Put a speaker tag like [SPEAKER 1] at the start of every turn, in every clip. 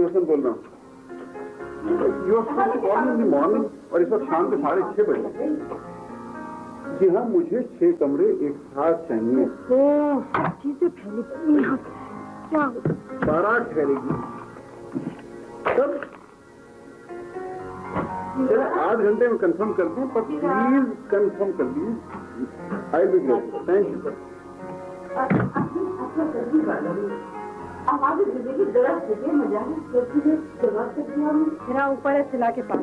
[SPEAKER 1] हसन बोल रहा हूँ। मॉर्निंग और इस वक्त शाम के 6:30 बजे। जी हाँ, मुझे 6 कमरे एक साथ चाहिए।
[SPEAKER 2] चीजें फैली पड़ी हैं। क्या
[SPEAKER 1] बारात ठहरेगी तब जरा आध घंटे में कंफर्म कर दें, पर प्लीज कंफर्म कर दीजिए। I will be great. Thank you.
[SPEAKER 2] मेरा ऊपर है सिला के पास।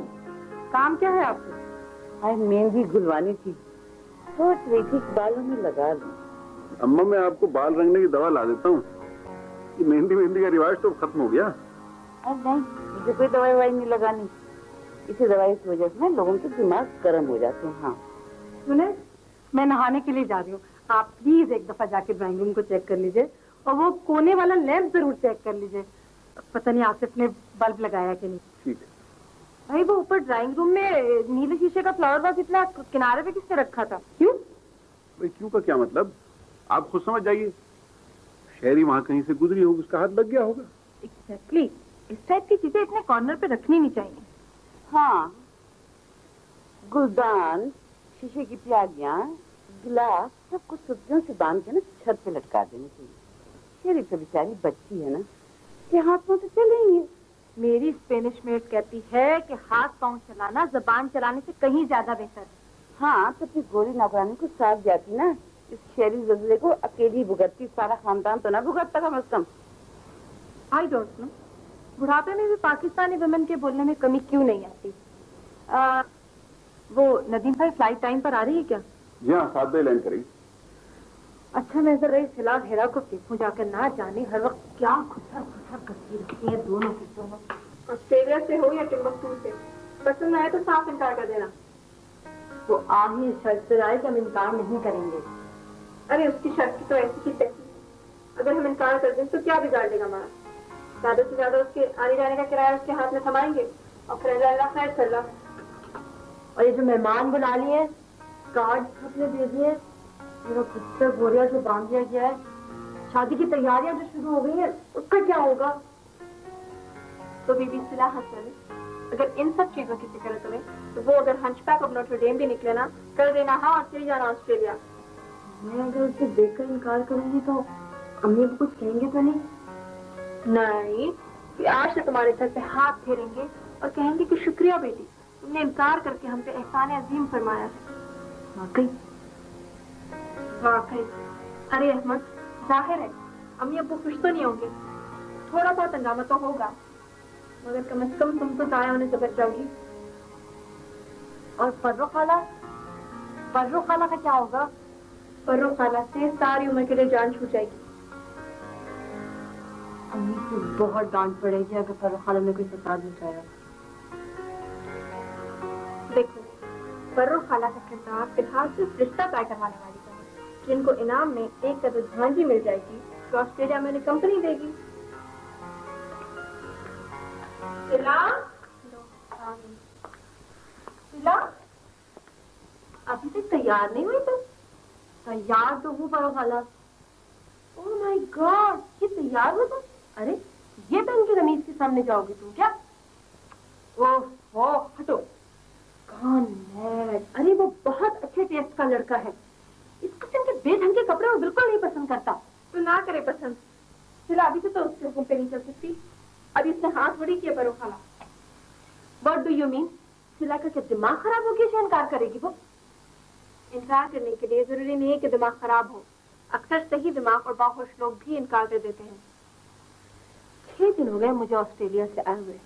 [SPEAKER 2] काम क्या है आपको?
[SPEAKER 3] आज मेहंदी गुलवानी थी, सोच रही थी बालों में लगा लूं।
[SPEAKER 1] अम्मा, मैं आपको बाल रंगने की दवा ला देता हूँ। ये मेहंदी का रिवाज तो खत्म हो गया।
[SPEAKER 3] अरे नहीं, मुझे कोई दवाई नहीं लगानी। इसी दवाई की वजह से लोगों के दिमाग गर्म हो जाते हैं। हाँ
[SPEAKER 2] सुने, मैं नहाने के लिए जा रही हूँ। आप प्लीज एक दफा जाके ड्राइंग रूम को चेक कर लीजिए और वो कोने वाला लैंप जरूर चेक कर लीजिए। पता नहीं आसिफ ने बल्ब लगाया कि नहीं।
[SPEAKER 1] ठीक है
[SPEAKER 2] भाई, वो ऊपर ड्राइंग रूम में नीले शीशे का फ्लावर वास इतना किनारे पे किसने रखा था? क्यों?
[SPEAKER 1] भाई क्यों का क्या मतलब? आप खुद समझ जाइए। शहरी वहाँ कहीं से गुजरी होगी, उसका हाथ लग गया होगा।
[SPEAKER 2] एग्जैक्टली। इस टाइप की चीजें इतने कॉर्नर पे रखनी नहीं चाहिए।
[SPEAKER 3] हाँ, गुलदान, शीशे की प्यालियां, गिलास सब कुछ सुतियों से बांध के छत पे लटका देनी चाहिए। शेरी तो बेचारी बच्ची है ना, के हाथ में तो चलेंगे।
[SPEAKER 2] मेरी स्पेनिश मेट कहती है कि हाथ पांव चलाना जबान चलाने से कहीं ज्यादा बेहतर है।
[SPEAKER 3] हाँ, तो अपनी गोरी नौकरानी को साथ जाती ना। इस शहरी जजले को अकेली भुगतती, सारा खानदान तो ना भुगतता कम से कम।
[SPEAKER 2] आई डोंट नो, बुढ़ापे में भी पाकिस्तानी वुमेन के बोलने में कमी क्यों नहीं आती। वो नदीम भाई फ्लाइट टाइम पर आ रही है क्या?
[SPEAKER 1] जी हाँ, 7 बजे लैंड करेगी।
[SPEAKER 2] अच्छा, मैं जरा इस हिला हेरा को देखूं जाकर। ना जाने हर वक्त क्या खुसर खुसर करती रहती है दोनों की दोनों। ऑस्ट्रेलिया से हो या टिम्बकटू से, पसंद आए तो साफ इनकार कर देना। वो आ ही शर्त से आए कि हम इनकार नहीं करेंगे। अरे उसकी शर्त की तो ऐसी की तैसी। अगर हम इनकार कर दें तो क्या बिगाड़ देगा हमारा? ज्यादा से ज्यादा उसके आने जाने का किराया उसके हाथ में थमाएंगे और फिर अल्लाह खैर कर ला। और ये जो मेहमान बुला लिए, कार्ड सबने दे दिए, मेरा खुद से बोरिया जो बांध दिया गया है, शादी की तैयारियां जो शुरू हो गई है, उसका क्या होगा? तो बीबी सिला हसन, अगर इन सब चीजों की फिक्र है तुम्हें, तो वो अगर हंचबैक ऑफ नोटर डेम भी निकले ना, कर देना हाँ और चली जाना ऑस्ट्रेलिया। मैं अगर उसे देखकर इनकार करूंगी तो अम्मी को कुछ कहेंगे तो नहीं? नहीं, आज से तुम्हारे सर पे हाथ फेरेंगे और कहेंगे कि शुक्रिया बेटी, तुमने इनकार करके हम पे एहसान अजीम फरमाया है। वाकई वाकई। अरे अहमद, जाहिर है अम्मी अब्बू खुश तो नहीं होंगे, थोड़ा बहुत हंगामा तो होगा, मगर कम से कम तुम तो ताया होने से बच जाओगी। और पर्रो खाला का क्या होगा? पर्रो खाला से सारी उम्र के लिए जान छूट जाएगी। अम्मी को बहुत डांट पड़ेगी अगर पर्रो खाला ने कोई फसाद मचाया। देखो, पर्रो खाला का किरदार फिलहाल सिर्फ रिश्ता तय करवाने वाली का है, जिनको इनाम में एक कदर झांझी मिल जाएगी तो ऑस्ट्रेलिया में उन्हें कंपनी देगी। सिला, अभी तक तैयार नहीं हुई तुम? तैयार तो हूँ पर्रो खाला। ओह माय गॉड, ये तैयार हो तुम? अरे ये पहन के रमीज के सामने जाओगे तुम क्या? ओह हटो। कौन है? अरे वो बहुत अच्छे टेस्ट का लड़का है, इस किस्म के बेढंग के कपड़े वो बिल्कुल नहीं पसंद करता। तो ना करे पसंद। सिला, अभी तो उसके हुक्म पे नहीं चल सकती, अभी इसने हाथ बड़ी किया पर्रो खाला। What do you mean? सिला का क्या दिमाग खराब हो गया जो इनकार करेगी वो? इनकार करने के लिए जरूरी नहीं है कि दिमाग खराब हो, अक्सर सही दिमाग और बाहोश लोग भी इनकार कर देते हैं। 6 दिन हो गए मुझे ऑस्ट्रेलिया से आए हुए,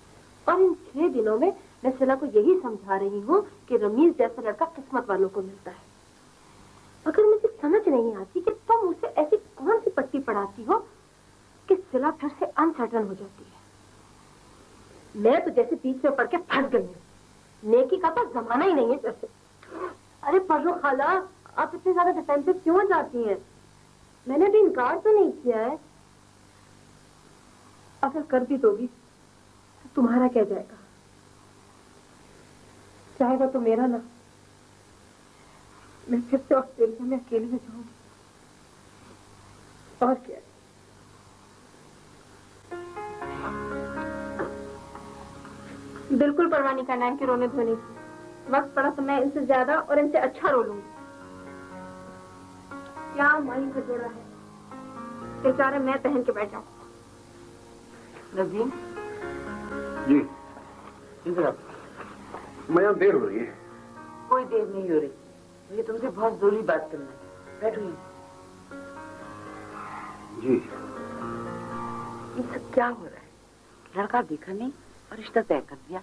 [SPEAKER 2] और इन 6 दिनों में मैं सिला को यही समझा रही हूँ कि रमीज जैसा लड़का किस्मत वालों को मिलता है। मगर मुझे समझ नहीं आती कि तुम उसे ऐसी कौन सी पट्टी पढ़ाती हो कि सिला फिर से अनसर्टन हो जाती है। मैं तो जैसे बीच में पड़ के फंस गई हूँ, नेकी का तो जमाना ही नहीं है जैसे। अरे पर्रो खाला, आप इतने ज्यादा डिफेंसिव क्यों जाती हैं? मैंने भी इनकार तो नहीं किया है। अगर कर भी दोगी तो तुम्हारा क्या जाएगा? चाहेगा तो मेरा ना, मैं फिर से ऑस्ट्रेलिया में अकेली हो जाऊंगी। और क्या? बिल्कुल परवाह नहीं करना है कि रोने धोने की। वक्त पड़ा तो मैं इनसे ज्यादा और इनसे अच्छा रो लूंगी। क्या माई का जोड़ा है, बेचारे मैं पहन के बैठ जाऊं।
[SPEAKER 3] नदीम
[SPEAKER 1] जी
[SPEAKER 3] इधर आओ।
[SPEAKER 1] मैं यहाँ देर हो रही है।
[SPEAKER 3] कोई देर नहीं हो रही, मुझे तुमसे बहुत जरूरी बात करना है। बैठो यहीं।
[SPEAKER 1] जी
[SPEAKER 3] ये सब क्या हो रहा है? लड़का देखा नहीं और रिश्ता तय कर दिया,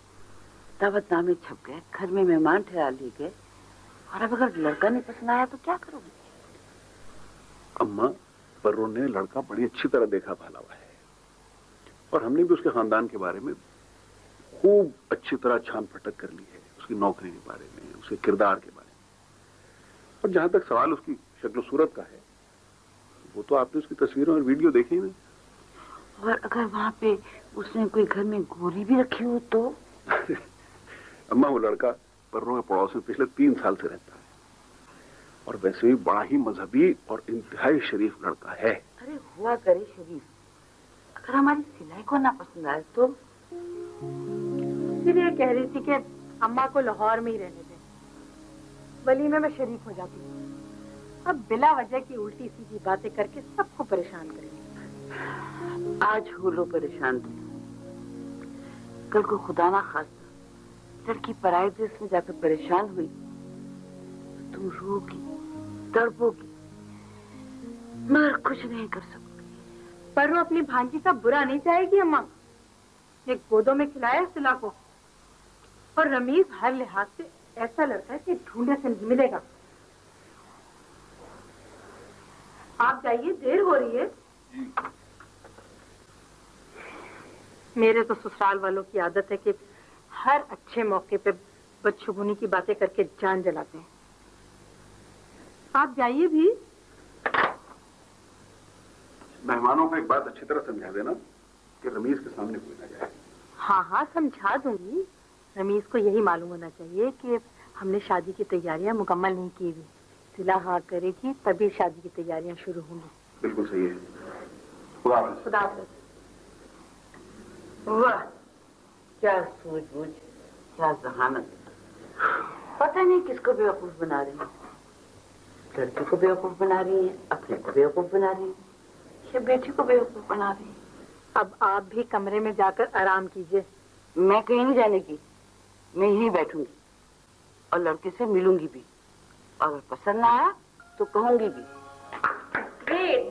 [SPEAKER 3] दावतनामे छप गए, घर में मेहमान ठहरा लिए गए, और अब अगर लड़का नहीं पसंद आया तो क्या करोगे?
[SPEAKER 1] अम्मा, पर्रो ने लड़का बड़ी अच्छी तरह देखा भाला हुआ है और हमने भी उसके खानदान के बारे में खूब अच्छी तरह छान फटक कर ली है, उसकी नौकरी के बारे में, उसके किरदार के बारे में। और जहां तक सवाल उसकी शक्ल सूरत का है, वो तो आपने उसकी तस्वीरों और वीडियो देखी ही नहीं।
[SPEAKER 3] और अगर वहाँ पे उसने कोई घर में गोरी भी रखी हो तो?
[SPEAKER 1] अम्मा, वो लड़का पर्रो के पड़ोस में पिछले 3 साल से रहता है और वैसे भी बड़ा ही मजहबी और इंतहाई शरीफ लड़का है।
[SPEAKER 3] अरे हुआ करे शरीफ, अगर हमारी सिलाई को ना पसंद आए तो?
[SPEAKER 2] इसीलिए कह रही थी कि अम्मा को लाहौर में ही रहने दें, वलीमे में शरीक हो जाती हूँ। अब बिला वजह की उल्टी सीधी बातें करके सबको परेशान करेंगे।
[SPEAKER 3] आज हो लो परेशान तुम, कल को खुदा ना खास्ता लड़की पराये देश में जाकर परेशान हुई तो तुम रोगी, तड़पोगी, मगर कुछ नहीं कर सकती।
[SPEAKER 2] पर वो अपनी भांजी का बुरा नहीं चाहेगी अम्मा। एक गोदों में खिलाया सिला को, और रमीज हर लिहाज से ऐसा लड़का है कि ढूंढे से नहीं मिलेगा। आप जाइए, देर हो रही है। मेरे तो ससुराल वालों की आदत है कि हर अच्छे मौके पे बदशगुनी की बातें करके जान जलाते हैं। आप जाइए भी।
[SPEAKER 1] मेहमानों को एक बात अच्छी तरह समझा देना कि रमीज के सामने कोई ना जाए।
[SPEAKER 2] हाँ हाँ, समझा दूंगी। रमीज को यही मालूम होना चाहिए कि हमने शादी की तैयारियां मुकम्मल नहीं की हुई। सिला हाँ करेगी तभी शादी की तैयारियां शुरू होंगी।
[SPEAKER 1] बिल्कुल सही है। खुदा हाफिज़।
[SPEAKER 2] खुदा हाफिज़।
[SPEAKER 3] वाह, क्या सूझबूझ, क्या जहानत। पता नहीं किसको बेवकूफ बना रही है। लड़के को बेवकूफ बना रही है, अपने को बेवकूफ बना रही है, या बेटी को बेवकूफ बना रही है।
[SPEAKER 2] अब आप भी कमरे में जाकर आराम कीजिए।
[SPEAKER 3] मैं कहीं नहीं जाने की, मैं यहीं बैठूंगी और लड़के से मिलूंगी भी, और अगर पसंद ना आया तो कहूंगी भी।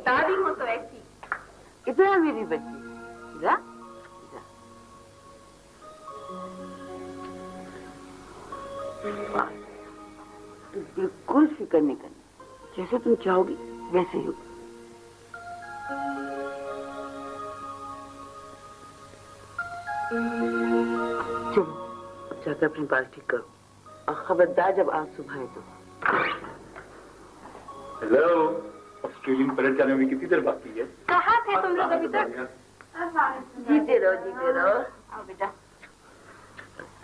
[SPEAKER 2] दादी हो तो ऐसी।
[SPEAKER 3] इतना मेरी बच्ची जा, जा। तुम बिल्कुल फिक्र नहीं करनी, जैसे तुम चाहोगी वैसे ही होगा। चलो अब जाकर अपनी बाल ठीक करो, और खबरदार जब आज सुबह आए तो।
[SPEAKER 1] हेलो, ऑस्ट्रेलियन परेड जाने में कितनी देर बाकी है?
[SPEAKER 2] कहाँ थे तुम लोग अभी तक?
[SPEAKER 3] जीते रहो, जीते रहो।
[SPEAKER 2] आओ बेटा।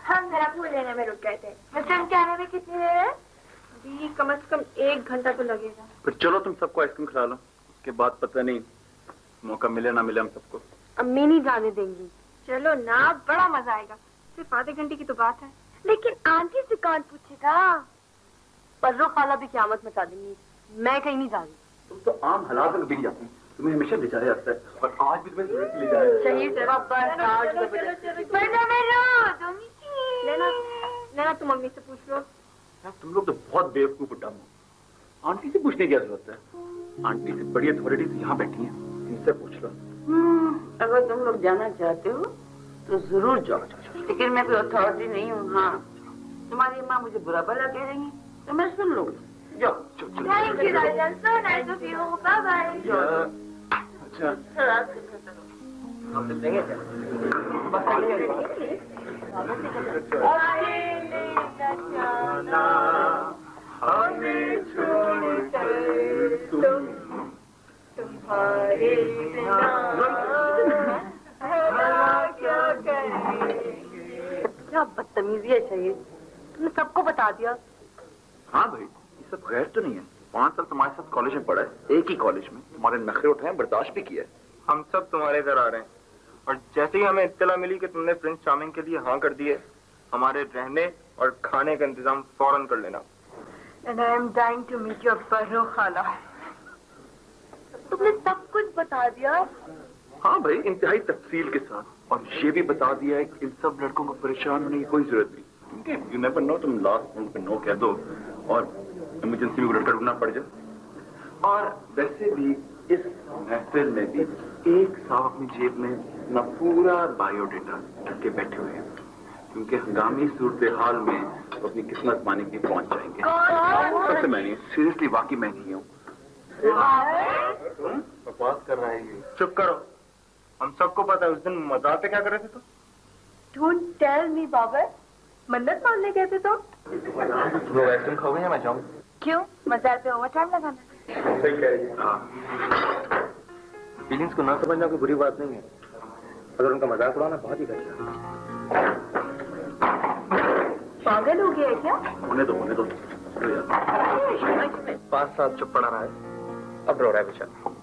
[SPEAKER 2] हम जरा फूल लेने में रुक गए थे। बच्चन के आने में कितनी देर है? अभी कम से कम 1 घंटा तो लगेगा।
[SPEAKER 4] फिर चलो तुम सबको आइसक्रीम खिला लो, उसके बाद पता नहीं मौका मिले ना मिले हम सबको।
[SPEAKER 2] अम्मी नहीं जाने देंगी। चलो ना, बड़ा मजा आएगा। सिर्फ आधे घंटे की तो बात है। लेकिन आंटी से कौन पूछेगा? पर्रो खाला भी क़यामत मचा देंगी। मैं कहीं नहीं जा रही।
[SPEAKER 4] तुम तो आम हालात में कभी नहीं जाती, तुम्हें हमेशा ले जाया जाता है, और आज भी तुम्हें जरूरत ले जाया।
[SPEAKER 2] सही से लेना, तुम मम्मी से पूछ लो।
[SPEAKER 4] यार तुम लोग तो बहुत बेवकूफ हो, डम हो। आंटी से पूछने की क्या जरूरत है? आंटी से बड़ी अथॉरिटीज यहाँ बैठी हैं, इनसे पूछ लो।
[SPEAKER 3] अगर तुम लोग जाना चाहते हो तो जरूर जाओ, लेकिन मैं कोई अथॉरिटी नहीं हूँ। हाँ, तुम्हारी माँ मुझे बुरा भला कह रही है तो मैं सुन लूंगी। जाओ।
[SPEAKER 2] Thank you, Rajan. So nice of you. Bye bye.
[SPEAKER 4] अच्छा,
[SPEAKER 2] क्या बदतमीजी है चाहिए, तुमने सबको बता दिया।
[SPEAKER 4] हाँ भाई, ये सब गैर तो नहीं है। 5 साल तुम्हारे साथ कॉलेज में पढ़ा है, एक ही कॉलेज में, तुम्हारे नखरे उठाए, बर्दाश्त भी किया है। हम सब तुम्हारे घर आ रहे हैं,
[SPEAKER 5] और जैसे ही हमें इत्तला मिली कि तुमने प्रिंस चार्मिंग के लिए हाँ कर दिए, हमारे रहने और खाने का इंतजाम फौरन कर लेना।
[SPEAKER 2] And I am dying to meet your पर्रो खाला। तुमने सब कुछ बता दिया?
[SPEAKER 4] हाँ भाई, इंतहाई तफसील के साथ, और ये भी बता दिया है कि इन सब लड़कों को परेशान होने की कोई जरूरत नहीं, क्योंकि यू नेवर नो, तुम लास्ट मोमेंट पे नो कह दो और इमरजेंसी में लड़का ढूंढना पड़ जाए। और वैसे भी इस महफिल में भी एक साहब अपनी जेब में अपना पूरा बायोडेटा रख के बैठे हुए हैं, क्योंकि हंगामी सूरत हाल में तो अपनी किस्मत पाने के लिए पहुंच जाएंगे। वैसे मैं नहीं, सीरियसली वाकई मैं नहीं हूँ। बकवास कर रहा है ये।
[SPEAKER 5] चुप करो, हम सबको पता है उस दिन मजाक पे क्या कर रहे थे तुम।
[SPEAKER 2] Don't tell me बाबर, मन्नत मांगने गए थे तुम?
[SPEAKER 5] तुम लोग आइसक्रीम खाओगे या मैं जाऊँ?
[SPEAKER 2] क्यों? मजार पे ओवर टाइम लगाना?
[SPEAKER 5] सही कह रही है। फीलिंग्स को ना समझना कोई बुरी बात नहीं है, अगर उनका मजाक उड़ाना बहुत ही घटिया।
[SPEAKER 2] पागल हो गया है क्या?
[SPEAKER 1] होने दो
[SPEAKER 5] 5 साल चुप पड़ा रहा है, अब रो रहा है बेचारा।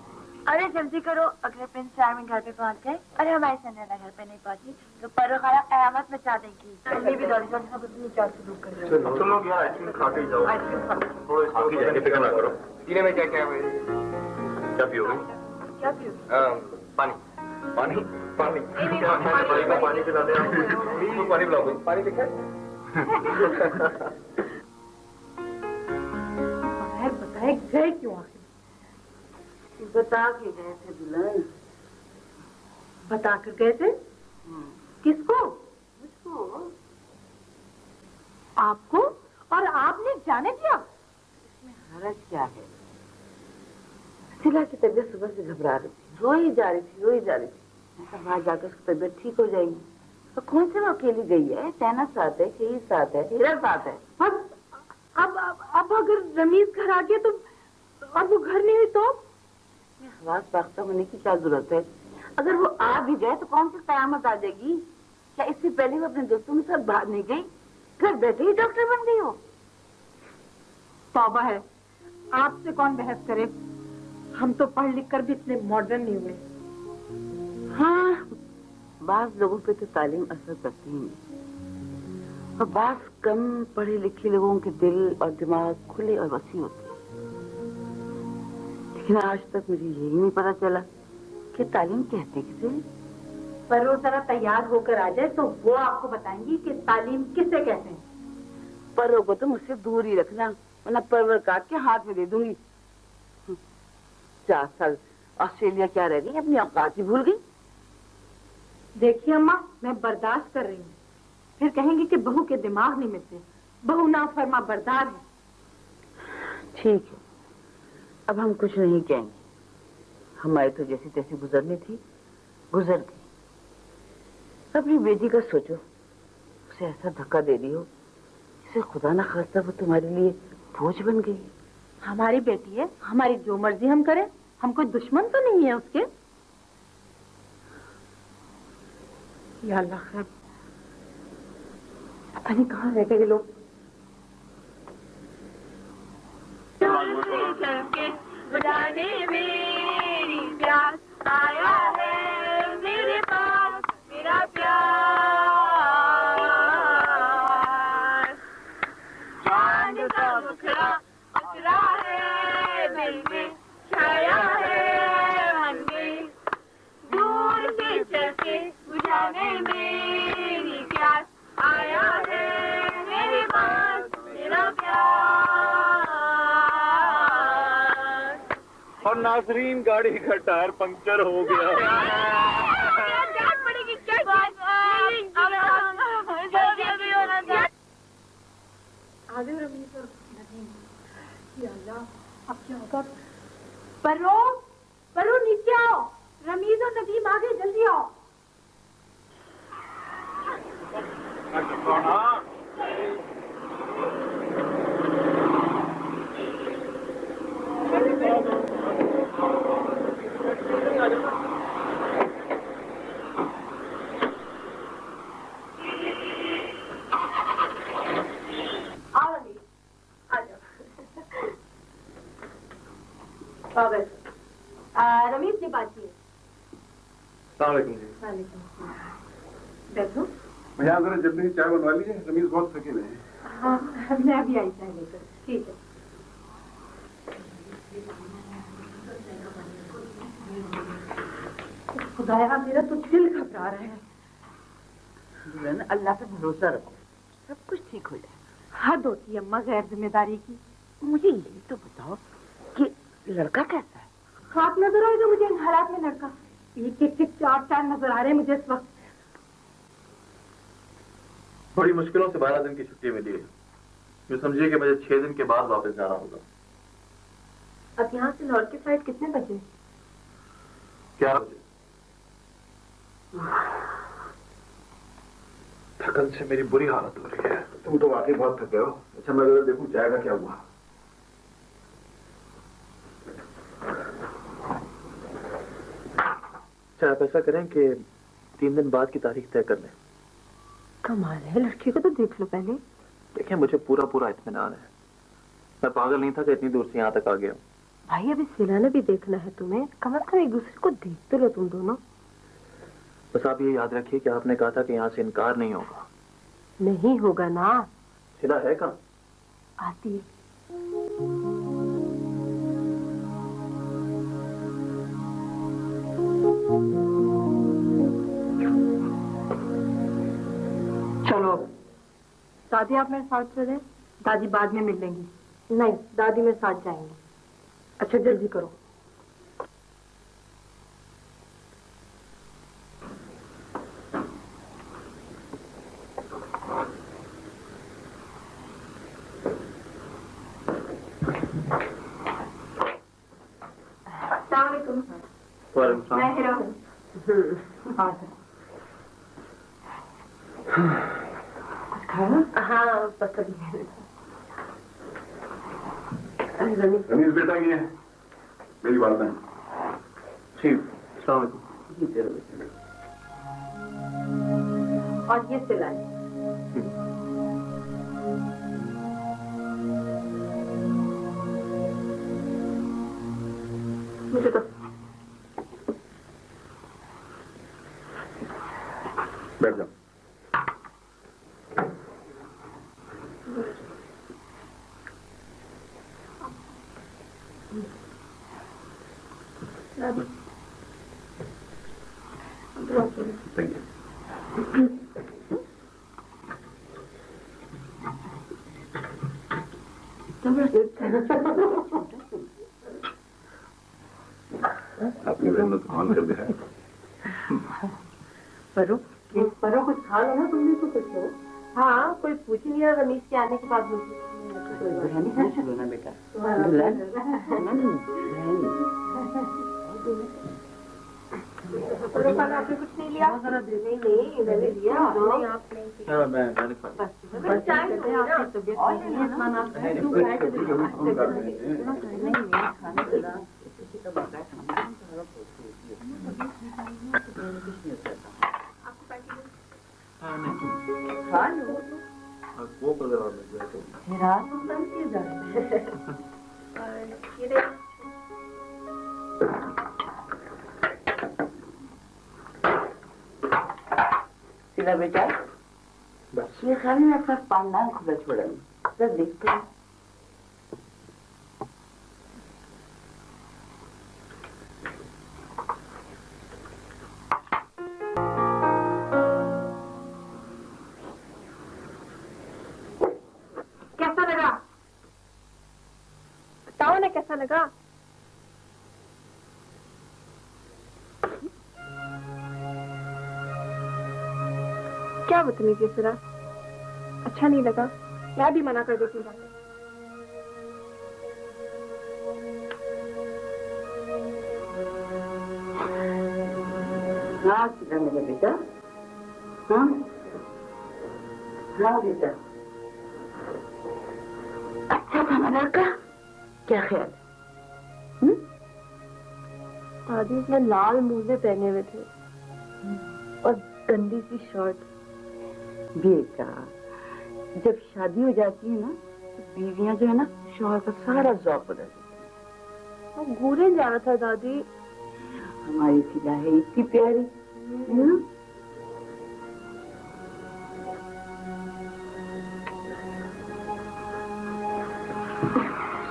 [SPEAKER 2] अरे जल्दी करो, अगर प्रिंस चार्मिंग घर पे पहुंच गए, अरे हमारी संजना घर पे नहीं पहुंची तो पर्रो खाला कयामत मचा देगी। ये भी दौड़ी दौड़ी सब अपनी चाल शुरू कर रहे हो।
[SPEAKER 5] तुम लोग यहाँ आइसक्रीम खा के जाओ।
[SPEAKER 2] आइसक्रीम खा
[SPEAKER 5] खा के जाएंगे, फिक्र ना करो। पीने में क्या क्या है? क्या पियोगे?
[SPEAKER 2] क्या पियोगे?
[SPEAKER 5] पानी पानी पानी पानी पिला दे। पानी पिलाओगे? पानी दिखा
[SPEAKER 2] बताए गए क्यों आखिर?
[SPEAKER 3] बता के गए थे दुल्हन।
[SPEAKER 2] बता कर गए थे? किसको?
[SPEAKER 3] मुझको।
[SPEAKER 2] आपको? और आपने जाने दिया?
[SPEAKER 3] इसमें हरज क्या है? सिला की तबीयत सुबह से घबरा रही थी, रोई जा रही थी। मैं कहा वहां जाकर उसकी तबीयत ठीक हो जाएगी। तो कौन से वो अकेली गई है? टैना साथ है, शहीद साथ है, हीरा साथ है।
[SPEAKER 2] अब अगर रमीज घर आ गया तो, और वो घर नहीं हुई तो?
[SPEAKER 3] हवास पाख्ता होने की क्या जरूरत है? अगर वो आ भी जाए तो कौन सी कयामत आ जाएगी? क्या इससे पहले वो अपने दोस्तों के साथ बाहर नहीं गई? घर बैठे ही डॉक्टर बन गई हो।
[SPEAKER 2] तौबा है, आपसे कौन बहस करे? हम तो पढ़ लिख कर भी इतने मॉडर्न नहीं हुए।
[SPEAKER 3] हाँ, बाज लोगों पे तो तालीम असर करती ही नहीं, और बाज कम पढ़े लिखे लोगों के दिल और दिमाग खुले और वसी होते हैं। लेकिन आज तक मुझे यही नहीं पता चला कि तालीम कहते किसे।
[SPEAKER 2] पर वो जरा तैयार होकर आ जाए तो वो आपको बताएंगी कि तालीम किसे कहते हैं।
[SPEAKER 3] पर्रों को तो मुझसे दूर ही रखना, वरना परवर काट के हाथ में दे दूंगी। 4 साल ऑस्ट्रेलिया क्या रह गई, अपनी औकात ही भूल गई।
[SPEAKER 2] देखिए अम्मा, मैं बर्दाश्त कर रही हूँ, फिर कहेंगी कि बहू के दिमाग नहीं मिलते, बहू ना फरमा बरदार है।
[SPEAKER 3] ठीक है, अब हम कुछ नहीं कहेंगे। हमारी तो जैसी तैसी गुजरनी थी, गुजर गई। अपनी बेटी का सोचो, उसे ऐसा धक्का दे दी हो जिसे खुदा ना खास्ता वो तुम्हारे लिए बोझ बन गई।
[SPEAKER 2] हमारी बेटी है, हमारी जो मर्जी हम करें, हम कोई दुश्मन तो नहीं है उसके। या अल्लाह खैर, पता नहीं कहाँ रह गए लोग। बुलाने मेरी प्यास आया है मेरे पास, मेरा प्यार चांद का मुखड़ा मुखड़ा है दिल में छाया है मन में, दूर से चल के बुझाने मेरी प्यास आया है मेरे पास, मेरा प्यार।
[SPEAKER 5] और नाजरीन, गाड़ी का टायर पंक्चर हो गया।
[SPEAKER 2] आगे रमीज और नदीम, या अल्लाह, अब क्या होगा? परो नीचे आओ, रमीज और नदीम आगे, जल्दी आओ। रमीज की बात की
[SPEAKER 5] अस्सलाम वालेकुम जी।
[SPEAKER 2] बैठो।
[SPEAKER 1] भैया जरा जल्दी चाय बनवा लीजिए, रमीज बहुत थके हुए हैं।
[SPEAKER 2] हाँ मैं अभी आई चाय लेकर। ठीक है। खुदाया मेरा तो दिल घबरा रहा है।
[SPEAKER 3] दुल्हन अल्लाह पे भरोसा रखो, सब कुछ ठीक हो जाए।
[SPEAKER 2] हद होती है अम्मा गैर जिम्मेदारी की।
[SPEAKER 3] मुझे ये तो बताओ कि लड़का कैसा है?
[SPEAKER 2] खाक नजर आएगा मुझे इन हालात में लड़का? एक एक चार नजर आ रहे हैं मुझे इस वक्त।
[SPEAKER 5] बड़ी मुश्किलों से 12 दिन की छुट्टी मिली है। यूँ समझिए कि मुझे 6 दिन के बाद वापस जाना होगा।
[SPEAKER 2] अब यहाँ से लौट के फ्लाइट कितने बजे?
[SPEAKER 5] 11 बजे। थकन से मेरी बुरी हालत हो रही है।
[SPEAKER 1] तुम तो वाकई बहुत थके हो। अच्छा मैं जरा देखूं चाय का क्या हुआ।
[SPEAKER 5] अच्छा आप ऐसा करें कि 3 दिन बाद की तारीख तय कर लें।
[SPEAKER 2] कमाल है, लड़की को तो देख लो पहले।
[SPEAKER 5] देखिए मुझे पूरा इत्मीनान है। मैं पागल नहीं था कि इतनी दूर से यहाँ तक आ गया हूँ।
[SPEAKER 2] भाई अभी सिलाना भी देखना है तुम्हें, कम से कम एक दूसरे को देख तो लो तुम दोनों।
[SPEAKER 5] बस आप ये याद रखिए कि आपने कहा था कि यहाँ से इनकार नहीं होगा।
[SPEAKER 2] नहीं होगा ना।
[SPEAKER 5] सिला है कहाँ?
[SPEAKER 2] आती है।
[SPEAKER 3] चलो
[SPEAKER 2] दादी आप मेरे साथ चले, दादी बाद में मिल लेंगी। नहीं दादी मेरे साथ जाएंगी। अच्छा जल्दी करो। मैं हिरा हूँ। कुछ खाया? हाँ बस अभी।
[SPEAKER 1] रमीज बेटा ये है मेरी वालदा।
[SPEAKER 5] ठीक। अस्सलाम वालेकुम।
[SPEAKER 2] और ये सिलाई। मुझे तो
[SPEAKER 1] बैठ जाओ। Thank you. आपकी बहन ने तो ऑन कर दिया है।
[SPEAKER 2] परो कुछ खा लो ना, तुम भी तो कुछ लो। हाँ कोई पूछ ही नहीं रहा रमीज के आने के बाद मुझे।
[SPEAKER 3] दुल्हन पूछ लो ना बेटा। दुल्हन
[SPEAKER 2] आपने कुछ नहीं लिया? नहीं मैंने लिया।
[SPEAKER 5] मैंने खा वो
[SPEAKER 3] सिला बेटा बस ये खाली मैं अपना पांडांग खुला छोड़ेंगे। जब देखते हैं
[SPEAKER 2] कैसा लगा? बताओ ना कैसा लगा? क्या बदतमीजी सिरा? अच्छा नहीं लगा? मैं भी मना कर देती हूँ।
[SPEAKER 3] हाँ सिला मेरा बेटा। हाँ हाँ बेटा अच्छा था ना लड़का? क्या ख्याल है?
[SPEAKER 2] दादी उसने लाल मोजे पहने हुए थे और गंदी सी शर्ट।
[SPEAKER 3] बेटा जब शादी हो जाती है ना तो बीवियां जो है ना शौहर का सारा जौक बदल देती
[SPEAKER 2] वो घूरे जा रहा था दादी।
[SPEAKER 3] हमारी सिला है इतनी प्यारी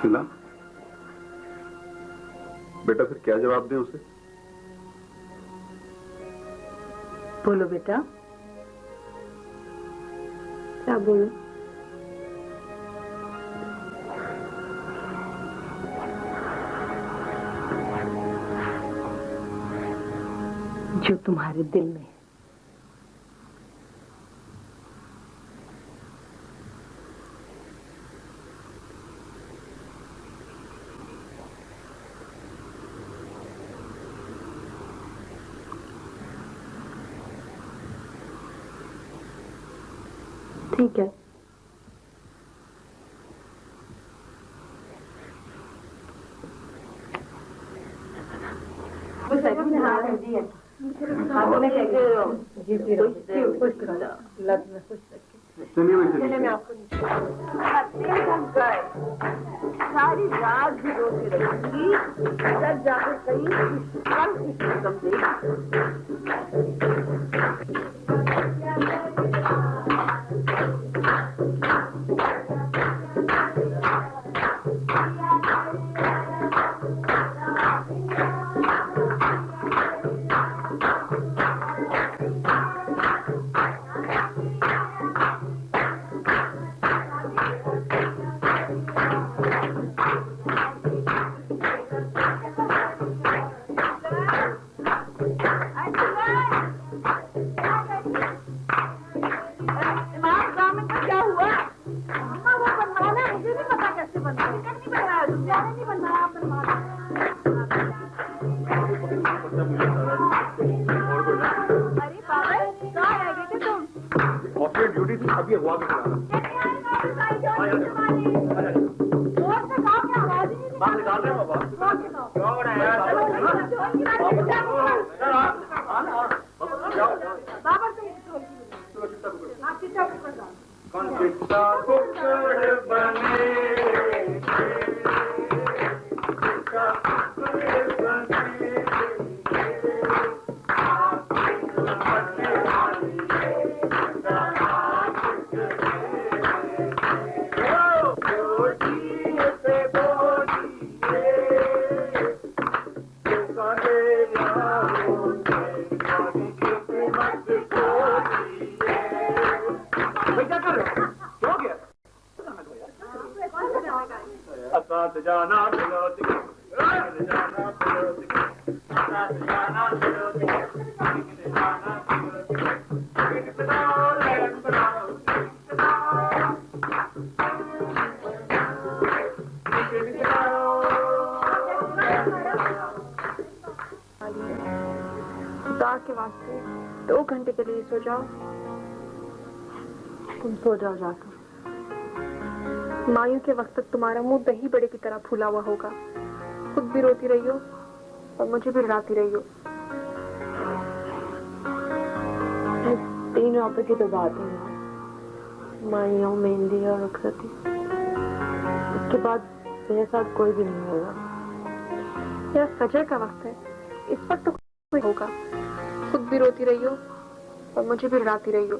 [SPEAKER 1] सिला, बेटा फिर क्या जवाब दें उसे?
[SPEAKER 3] बोलो बेटा।
[SPEAKER 2] क्या बोलो?
[SPEAKER 3] जो तुम्हारे दिल में है।
[SPEAKER 2] ठीक है।
[SPEAKER 3] सारी रात भी रोती रहेंगी, जब जाकर कहीं कल की कसम
[SPEAKER 4] ड्यूटी थी अभी हुआ के चला बात निकाल रहे हैं बाबा
[SPEAKER 2] के वास्ते 2 घंटे के लिए सो जाओ।
[SPEAKER 3] तुम सो जाओ जाकर।
[SPEAKER 2] मायूं के वक्त तक तुम्हारा मुंह दही बड़े की तरह फूला हुआ होगा। खुद भी रोती रही हो और मुझे भी रुलाती रही हो।
[SPEAKER 3] 3 रुपए की तो बात है ना, मायूं, मेहंदी और रुखसती। उसके बाद मेरे साथ कोई भी नहीं होगा।
[SPEAKER 2] यह फजर का वक्त है, इस वक्त तो कोई होगा। खुद भी रोती रही हो और मुझे भी रुलाती रही हो।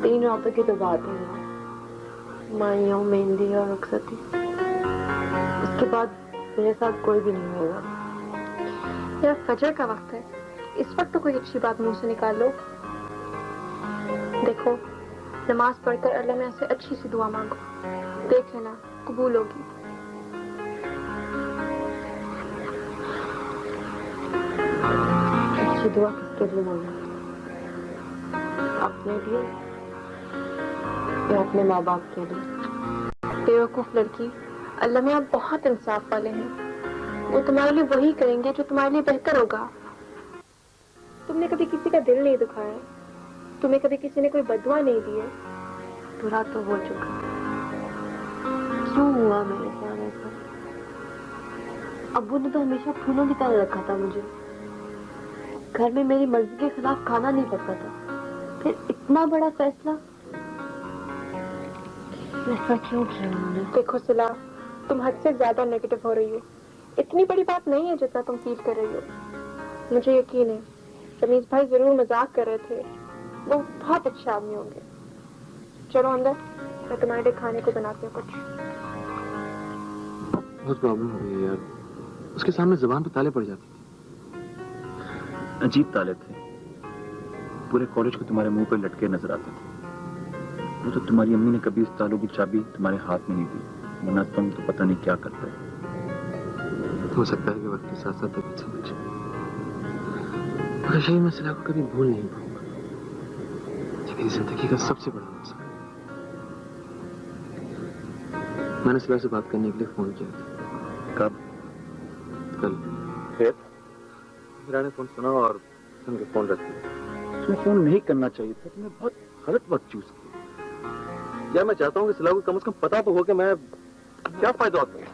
[SPEAKER 3] 3 रुपए की तो बात है ना, मायूं, मेहंदी और रुखसती। उसके बाद मेरे साथ कोई भी नहीं होगा।
[SPEAKER 2] यह फजर का वक्त है, इस वक्त तो कोई अच्छी बात मुंह से निकाल लो। देखो, नमाज पढ़कर अल्लाह में से अच्छी सी दुआ मांगो, देख लेना कबूल होगी।
[SPEAKER 3] अच्छी दुआ किसके लिए मांगना? अपने लिए या अपने माँ बाप के लिए?
[SPEAKER 2] बेवकूफ लड़की, अल्लाह में आप बहुत इंसाफ वाले हैं। वो तुम्हारे लिए वही करेंगे जो तुम्हारे लिए बेहतर होगा। तुमने कभी किसी का दिल नहीं दुखाया, तुम्हें कभी किसी ने कोई बदुआ नहीं दी है।
[SPEAKER 3] बुरा तो हो चुका, क्यों हुआ मेरे साथ ऐसा? अब्बू ने तो हमेशा फूलों की तरह रखा था मुझे। घर में मेरी मर्जी के खिलाफ खाना नहीं पड़ता था, फिर इतना बड़ा फैसला ऐसा क्यों किया उन्होंने?
[SPEAKER 2] देखो सिला, तुम हद से ज्यादा नेगेटिव हो रही हो।
[SPEAKER 6] इतनी बड़ी बात नहीं है जितना तुम फील कर रही हो। मुझे यकीन है रमीज भाई जरूर मजाक कर रहे थे। वो बहुत अच्छे आदमी होंगे। चलो अंदर, मैं तुम्हारे लिए खाने को बनाती हूँ कुछ।
[SPEAKER 5] बहुत प्रॉब्लम हो गई है यार, उसके सामने जुबान पे ताले पड़ जाते थे।
[SPEAKER 4] अजीब ताले थे, पूरे कॉलेज को तुम्हारे मुंह पे लटके नजर आते थे। वो तो तुम्हारी अम्मी ने कभी इस तालों की चाबी तुम्हारे हाथ में नहीं दी, वरना तुम तो पता नहीं क्या करते।
[SPEAKER 5] हो सकता है कि वक्त के साथ साथ तभी समझ, मगर यही मसला को कभी भूल नहीं पाऊंगा। ये मेरी जिंदगी का सबसे बड़ा मसला है। मैंने सिला से बात करने के लिए फोन किया था।
[SPEAKER 4] कब?
[SPEAKER 5] कल।
[SPEAKER 4] फिर
[SPEAKER 5] मेरा ने फोन सुना और उनके फोन रख दिया।
[SPEAKER 4] तुम्हें फोन नहीं करना चाहिए था, तुमने बहुत गलत वक्त चूज किया।
[SPEAKER 5] यार मैं चाहता हूँ कि सिला को कम से कम पता तो हो कि मैं
[SPEAKER 4] क्या फायदा होता है?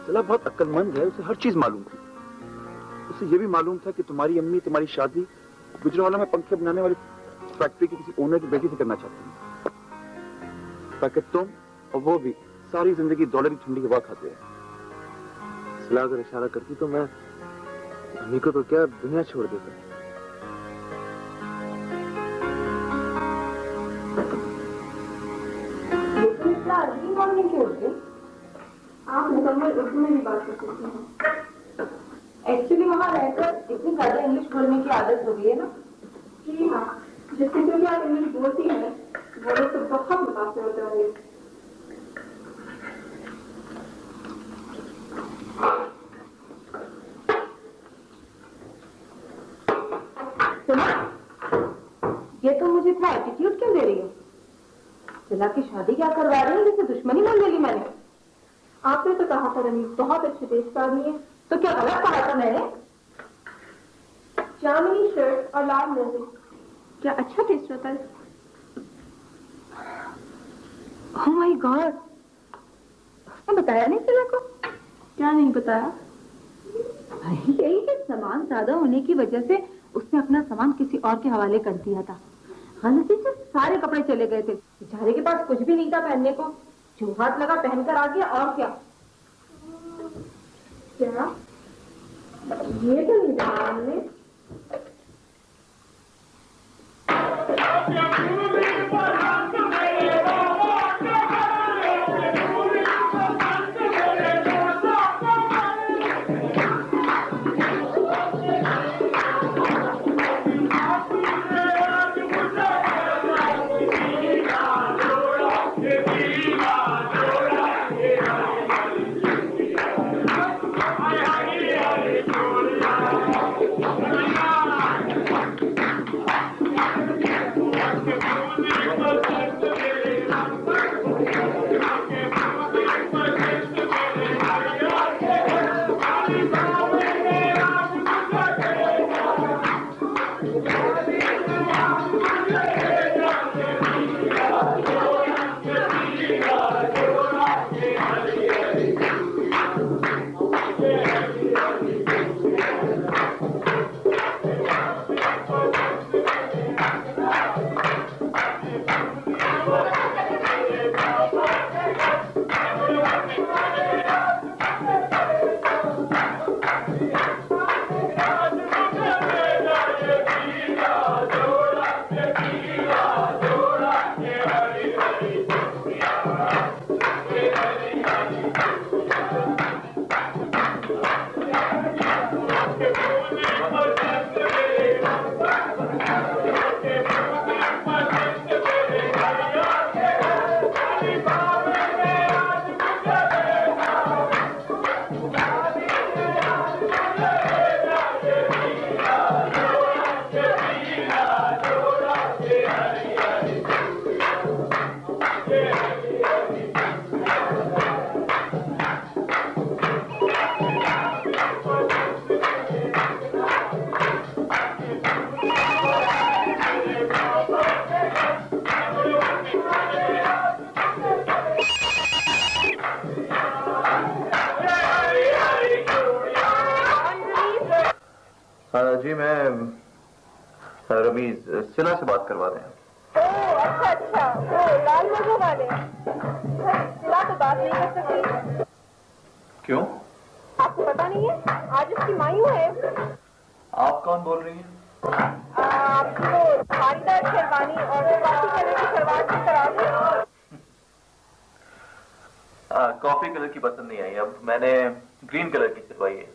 [SPEAKER 4] सिला बहुत अक्लमंद है, उसे हर चीज मालूम थी। उसे ये भी मालूम था कि तुम्हारी अम्मी तुम्हारी शादी गुजरावाला में पंखे बनाने वाली फैक्ट्री की किसी ओनर की बेटी से करना चाहती है, ताकि तुम और वो भी सारी जिंदगी डॉलर की ठंडी हवा खाते हैं।
[SPEAKER 5] सिला अगर इशारा करती तो मैं अम्मी को तो क्या दुनिया छोड़ देता।
[SPEAKER 6] आप मुकम्मल उर्दू में भी बात कर सकते हैं।
[SPEAKER 2] एक्चुअली वहाँ रहकर इतनी ज्यादा इंग्लिश बोलने की आदत हो गई है ना।
[SPEAKER 6] जी हाँ, जिससे क्योंकि आप इंग्लिश बोलती हैं वो लोग तो बहुत मुतासिर होते होंगे।
[SPEAKER 2] सुनो, ये तो मुझे इतना एटीट्यूड क्यों दे रही हो? सिला की शादी क्या करवा रही है, जिसे दुश्मनी मान ले ली मैंने।
[SPEAKER 6] आपने तो कहा था रमीज बहुत अच्छे टेस्ट आदमी है।
[SPEAKER 2] तो क्या गलत कहा था मैंने?
[SPEAKER 6] जामनी शर्ट और लाल मोजे, क्या अच्छा टेस्ट होता है।
[SPEAKER 2] ओह माय गॉड, उसने बताया नहीं सिला को?
[SPEAKER 6] क्या नहीं बताया?
[SPEAKER 2] यही कि सामान ज्यादा होने की वजह से उसने अपना सामान किसी और के हवाले कर दिया था। गलती से सारे कपड़े चले गए थे, बेचारे के पास कुछ भी नहीं था पहनने को। जो हाथ लगा पहनकर आ गया, और क्या।
[SPEAKER 6] क्या ये तो नहीं देखा हमने।
[SPEAKER 4] जी मैं रमीज सिला से बात करवा रहे हैं।
[SPEAKER 6] ओह अच्छा अच्छा, वो लाल मोजे वाले। सिला तो बात नहीं कर सकती।
[SPEAKER 4] क्यों?
[SPEAKER 6] नहीं है, आज इसकी मायू है।
[SPEAKER 5] आप कौन बोल रही हैं?
[SPEAKER 6] आपकी वो धारीदार शेरवानी और कॉफी कलर की सलवार की करा दें।
[SPEAKER 5] कॉफी कलर की पसंद नहीं आई, अब मैंने ग्रीन कलर की सिलवाई है।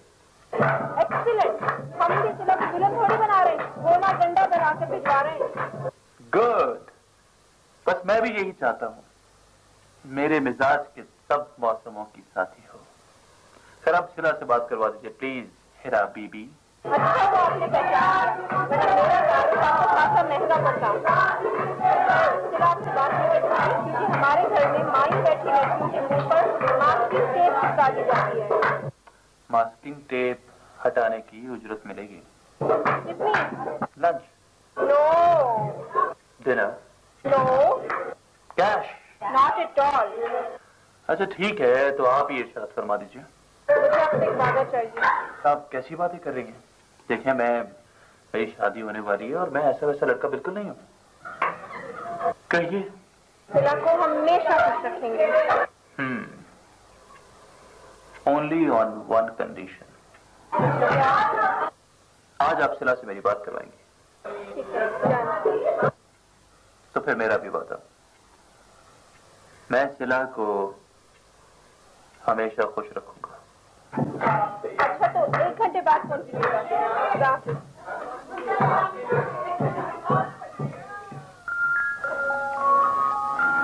[SPEAKER 6] एक्सीलेंट, हम भी सिला की दुल्हन थोड़ी बना रहे हैं, गोला डंडा बना कर भिजवा रहे हैं।
[SPEAKER 5] गुड, बस मैं भी यही चाहता हूँ, मेरे मिजाज के सब मौसमों की साथी हो। सर आप सिला से बात करवा दीजिए प्लीज, हिरा बीबी।
[SPEAKER 6] अच्छा वो आपने पहचान लिया, वरना मेरा कारोबार तो खासा महंगा पड़ता। सिला से बात नहीं करती क्योंकि हमारे घर में माई बैठी लड़कियों के मुंह पर मास्किंग टेप चिपका दी जाती है।
[SPEAKER 5] मास्किंग टेप हटाने की उजरत मिलेगी।
[SPEAKER 6] कितनी?
[SPEAKER 5] Lunch,
[SPEAKER 6] no
[SPEAKER 5] dinner,
[SPEAKER 6] no
[SPEAKER 5] cash.
[SPEAKER 6] Not at all.
[SPEAKER 5] अच्छा ठीक है, तो आप ही इरशाद फरमा दीजिए।
[SPEAKER 6] मुझे आपसे एक वादा चाहिए।
[SPEAKER 5] आप कैसी बातें कर रही हैं? देखिए मेरी शादी होने वाली है और मैं ऐसा वैसा लड़का बिल्कुल नहीं हूँ। कहिए।
[SPEAKER 6] सिला को हमेशा खुश रखेंगे।
[SPEAKER 5] Only on one condition. आज आप सिला से मेरी बात करवाएंगे।
[SPEAKER 6] ठीक है, जाना।
[SPEAKER 5] तो फिर मेरा भी वादा, मैं सिला को हमेशा खुश रखूंगा।
[SPEAKER 6] अच्छा तो 1 घंटे बाद पहुंचेगा।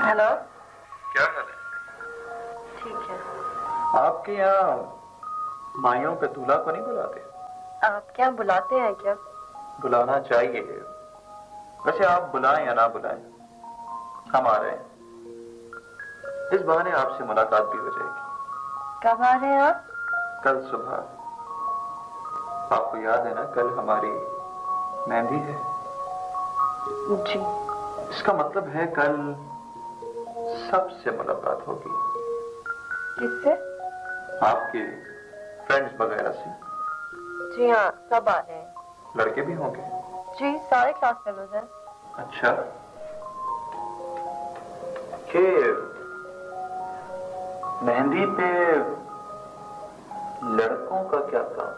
[SPEAKER 3] हेलो,
[SPEAKER 5] क्या हाल है?
[SPEAKER 3] ठीक है।
[SPEAKER 5] आपके यहाँ माइयों पे दूल्हा को नहीं बुलाते?
[SPEAKER 3] आप क्या बुलाते हैं क्या?
[SPEAKER 5] बुलाना चाहिए। वैसे आप बुलाएं या ना बुलाएं, हम आ रहे हैं। इस बहाने आपसे मुलाकात भी हो जाएगी।
[SPEAKER 3] कब आ रहे हैं आप?
[SPEAKER 5] कल सुबह। आपको याद है ना, कल हमारी मेहंदी है।
[SPEAKER 3] जी।
[SPEAKER 5] इसका मतलब है कल सबसे मुलाकात होगी।
[SPEAKER 3] किससे?
[SPEAKER 5] आपके फ्रेंड्स वगैरह से।
[SPEAKER 3] जी हाँ, सब आ रहे हैं।
[SPEAKER 5] लड़के भी होंगे?
[SPEAKER 3] जी, सारे क्लास फेलोज हैं।
[SPEAKER 5] अच्छा, कि मेहंदी पे लड़कों का क्या काम?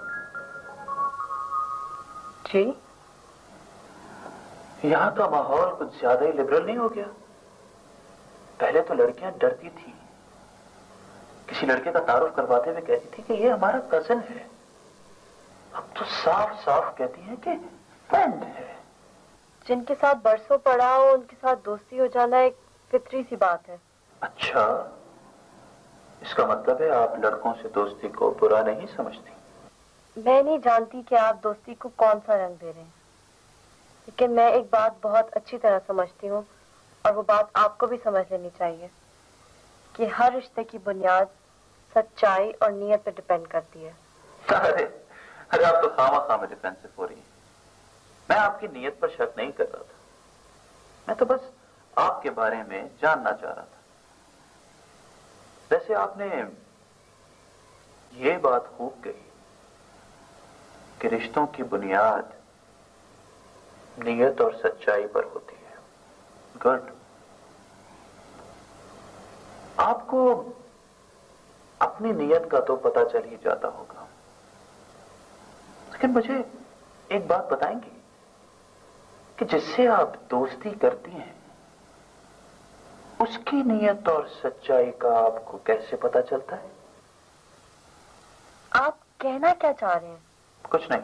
[SPEAKER 3] जी,
[SPEAKER 5] यहाँ का माहौल कुछ ज्यादा ही लिबरल नहीं हो गया? पहले तो लड़कियां डरती थी, किसी लड़के का तारुफ करवाते हुए कहती थी कि ये हमारा कजन है। अब तो साफ साफ कहती है कि फ्रेंड है।
[SPEAKER 3] जिनके साथ बरसों पड़ा हो उनके साथ दोस्ती हो जाना एक फितरी सी बात है।
[SPEAKER 5] अच्छा, इसका मतलब है आप लड़कों से दोस्ती को बुरा नहीं समझती?
[SPEAKER 3] मैं नहीं जानती कि आप दोस्ती को कौन सा रंग दे रहे हैं, लेकिन मैं एक बात बहुत अच्छी तरह समझती हूँ, और वो बात आपको भी समझ लेनी चाहिए कि हर रिश्ते की बुनियाद सच्चाई और नीयत पर डिपेंड करती है।
[SPEAKER 5] अरे आप तो खामा डिफेंसिव हो रही हैं। मैं आपकी नीयत पर शक नहीं कर रहा था, मैं तो बस आपके बारे में जानना चाह रहा था। वैसे आपने ये बात खूब कही कि रिश्तों की बुनियाद नीयत और सच्चाई पर होती है। गुड। आपको अपनी नीयत का तो पता चल ही जाता होगा, लेकिन मुझे एक बात बताएंगे कि जिससे आप दोस्ती करती हैं उसकी नीयत और सच्चाई का आपको कैसे पता चलता है?
[SPEAKER 3] आप कहना क्या चाह रहे हैं?
[SPEAKER 5] कुछ नहीं,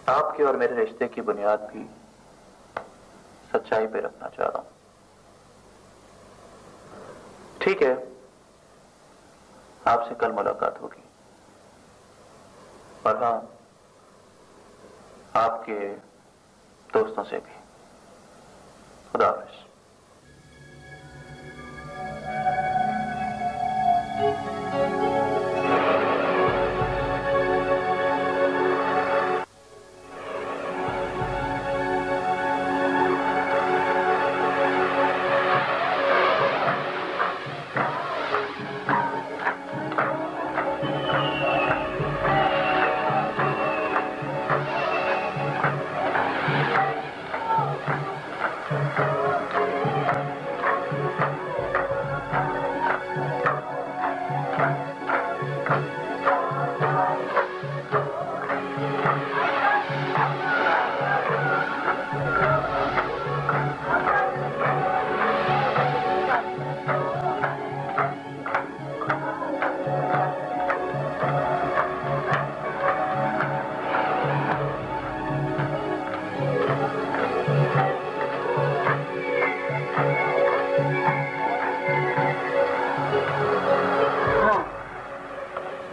[SPEAKER 5] आपके और मेरे रिश्ते की बुनियाद भी सच्चाई पे रखना चाह रहा हूं। ठीक है, आपसे कल मुलाकात होगी। और हाँ, आपके दोस्तों से भी। खुदा हाफिज।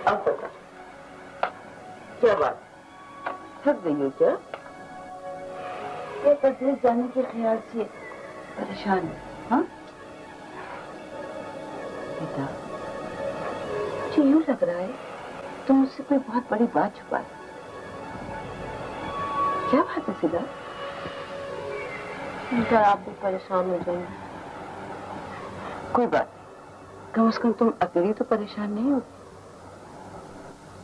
[SPEAKER 3] अब बता, क्या बात, थक गई हो क्या? या परदेश जाने के ख्याल से परेशान है? हाँ बेटा, मुझे यूं लग रहा है तुम मुझसे कोई बहुत बड़ी बात छुपा रहे। क्या बात है सिला?
[SPEAKER 6] उनका आप भी परेशान हो जाएंगे।
[SPEAKER 3] कोई बात नहीं, कम से कम तुम अकेली तो परेशान नहीं होगी।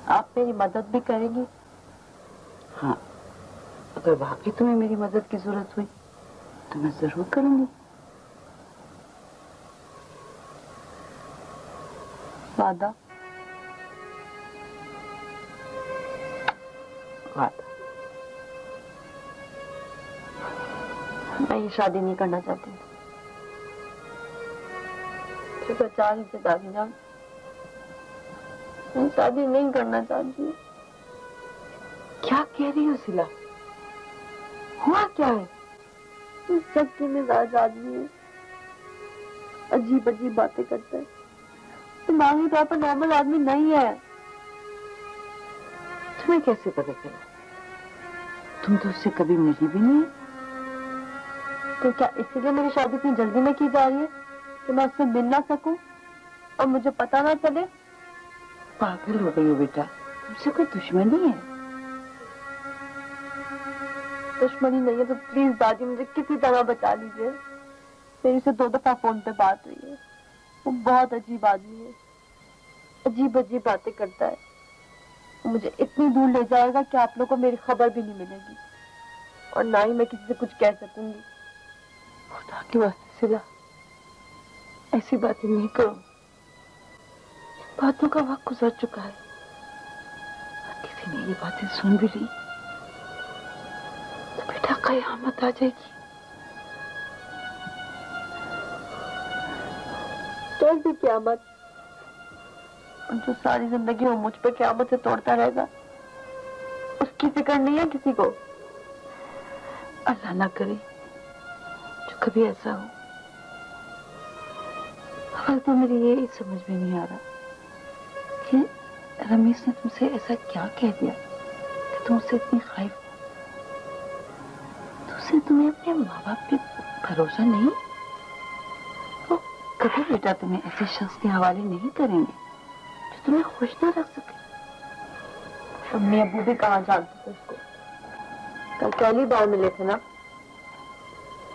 [SPEAKER 6] आप मेरी मदद भी करेंगी?
[SPEAKER 3] हाँ, अगर वाकई तुम्हें मेरी मदद की जरूरत हुई तो मैं जरूर करूंगी।
[SPEAKER 6] वादा?
[SPEAKER 3] वादा।
[SPEAKER 6] मैं ये शादी नहीं करना चाहती। तो बचा लीजिए दादी जान, मैं शादी नहीं करना चाहती।
[SPEAKER 3] क्या कह रही हो सिला? हुआ क्या है?
[SPEAKER 6] सख्त मिजाज आदमी है, अजीब अजीब बातें करता है, दिमागी तौर पर नॉर्मल आदमी नहीं है।
[SPEAKER 3] तुम्हें कैसे पता चला? तुम तो उससे कभी मिली भी नहीं है।
[SPEAKER 6] तो क्या इसीलिए मेरी शादी इतनी जल्दी में की जा रही है कि मैं उससे मिल ना सकूं और मुझे पता ना चले?
[SPEAKER 3] पागल हो गई हो बेटा, तुमसे कोई दुश्मनी है?
[SPEAKER 6] दुश्मनी नहीं है तो प्लीज दादी मुझे किसी तरह बचा लीजिए। मेरी से 2 दफा फोन पे बात हुई है। वो बहुत अजीब आदमी है, अजीब अजीब बातें करता है। वो मुझे इतनी दूर ले जाएगा कि आप लोगों को मेरी खबर भी नहीं मिलेगी और ना ही मैं किसी से कुछ कह सकूंगी।
[SPEAKER 3] खुदा की वास्ते सिला, ऐसी बातें नहीं करो। बातों का वक्त गुजर चुका है। किसी ने ये बातें सुन भी ली तो बेटा कयामत आ जाएगी।
[SPEAKER 6] कैसी क़यामत? जो सारी जिंदगी वो मुझ पे क़यामत से तोड़ता रहेगा, उसकी फिक्र नहीं है किसी को?
[SPEAKER 3] अल्लाह ना करे जो कभी ऐसा हो। अब तो मेरी ये समझ में नहीं आ रहा कि रमेश ने तुमसे ऐसा क्या कह दिया कि तुम उससे इतनी खौफ हो। तुमसे तुम्हें अपने माँ बाप पे भरोसा नहीं? वो कभी बेटा तुम्हें ऐसे शख्स के हवाले नहीं करेंगे जो तुम्हें खुश ना रख सके।
[SPEAKER 6] अम्मी अबू भी कहाँ जानते थे उसको? कल पहली बार मिले थे ना,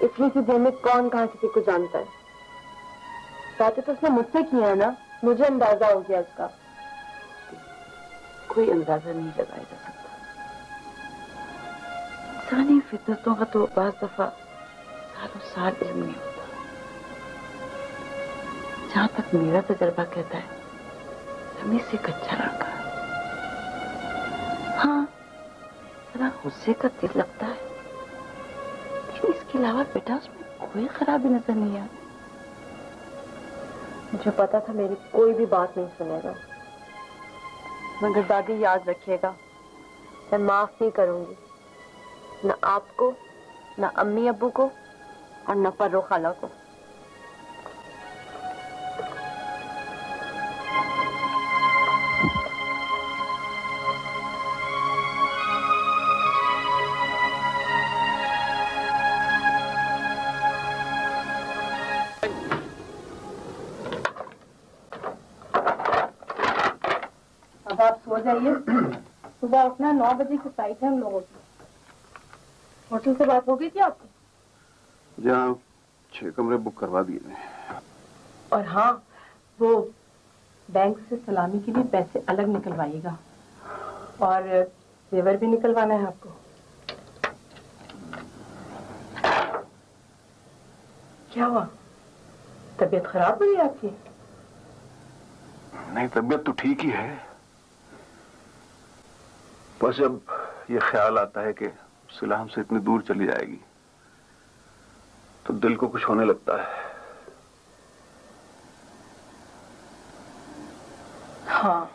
[SPEAKER 6] इतनी सी देर में कौन कहाँ किसी को जानता है? बातें तो उसने मुझसे की है ना, मुझे अंदाजा हो गया उसका।
[SPEAKER 3] कोई अंदाजा नहीं लगाया जा सकता। इंसानी फितरतों का तो बाज़ दफा सालों साल इल्म नहीं होता। जहां तक मेरा तजर्बा कहता है, रमेश एक अच्छा लड़का है। हाँ, जरा गुस्से का दिल लगता है, लेकिन इसके अलावा बेटा उसमें कोई खराबी नजर नहीं आती।
[SPEAKER 6] मुझे पता था मेरी कोई भी बात नहीं सुनेगा, मगर दादी याद रखिएगा, मैं माफ नहीं करूंगी, न आपको, न अम्मी अब्बू को और न फर्रो खाला को।
[SPEAKER 2] अब आप सो जाइए, सुबह उठना 9 बजे की फ्लाइट है हम लोगों की। होटल से बात हो गई थी आपकी?
[SPEAKER 1] जहाँ 6 कमरे बुक करवा दिए हैं।
[SPEAKER 2] और हाँ, वो बैंक से सलामी के लिए पैसे अलग निकलवाइएगा और जेवर भी निकलवाना है आपको। क्या हुआ, तबीयत खराब हुई है आपकी?
[SPEAKER 1] नहीं, तबीयत तो ठीक ही है, बस जब ये ख्याल आता है कि सिला हमसे इतनी दूर चली जाएगी तो दिल को कुछ होने लगता है।
[SPEAKER 2] हाँ,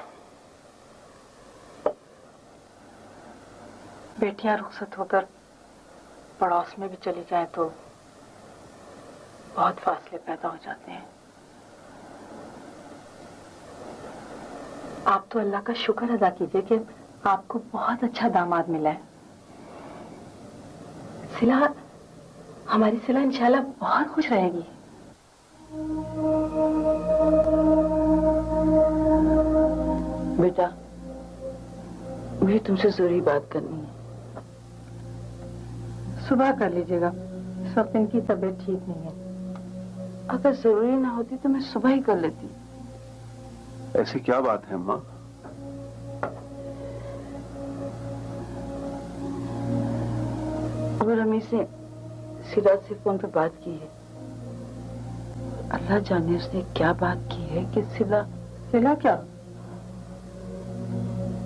[SPEAKER 2] बेटियां रुखसत होकर पड़ोस में भी चली जाए तो बहुत फासले पैदा हो जाते हैं।
[SPEAKER 7] आप तो अल्लाह का शुक्र अदा कीजिए कि आपको बहुत अच्छा दामाद मिला है। सिला, हमारी सिला इंशाल्लाह बहुत खुश रहेगी।
[SPEAKER 3] बेटा, मुझे तुमसे जरूरी बात करनी है।
[SPEAKER 7] सुबह कर लीजिएगा, इस वक्त इनकी तबीयत ठीक नहीं है।
[SPEAKER 3] अगर जरूरी ना होती तो मैं सुबह ही कर लेती।
[SPEAKER 1] ऐसी क्या बात है अम्मा?
[SPEAKER 3] अब रमीज ने सिराज से फोन पे बात की है। अल्लाह जाने उसने क्या बात की है कि
[SPEAKER 7] सिला क्या?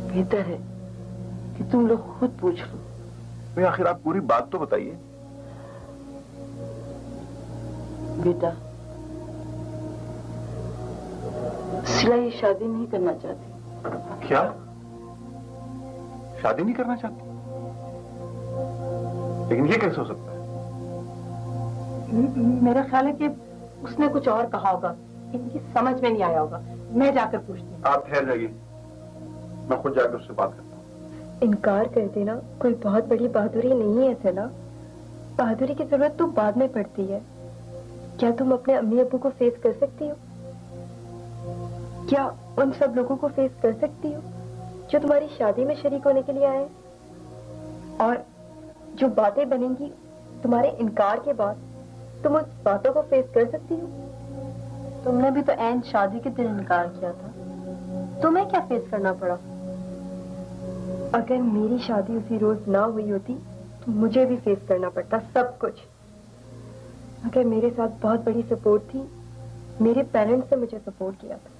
[SPEAKER 3] बेहतर है कि तुम लोग खुद पूछ लो।
[SPEAKER 1] भाई आखिर आप पूरी बात तो बताइए।
[SPEAKER 3] बेटा, सिला ये शादी नहीं करना चाहती।
[SPEAKER 1] क्या? शादी नहीं करना चाहती? लेकिन ये कैसे हो सकता है?
[SPEAKER 7] मेरा ख्याल है कि उसने कुछ और कहा होगा, इनकी समझ में नहीं आया होगा। मैं जाकर पूछती हूँ।
[SPEAKER 1] आप ठहर जाइए, मैं खुद जाकर उससे बात करता हूँ।
[SPEAKER 6] इनकार कर देना कोई बहुत बड़ी बहादुरी नहीं है सिला। बहादुरी की जरूरत तो बाद में पड़ती है। क्या तुम अपने अम्मी अब्बू को फेस कर सकती हो? क्या उन सब लोगों को फेस कर सकती हो जो तुम्हारी शादी में शरीक होने के लिए आए? और जो बातें बनेंगी तुम्हारे इनकार के बाद, तुम उस बातों को फेस कर सकती हो? तुमने भी तो ऐन शादी के दिन इनकार किया था, तुम्हें क्या फेस करना पड़ा? अगर मेरी शादी उसी रोज ना हुई होती तो मुझे भी फेस करना पड़ता सब कुछ। अगर मेरे साथ बहुत बड़ी सपोर्ट थी, मेरे पेरेंट्स ने मुझे सपोर्ट किया था।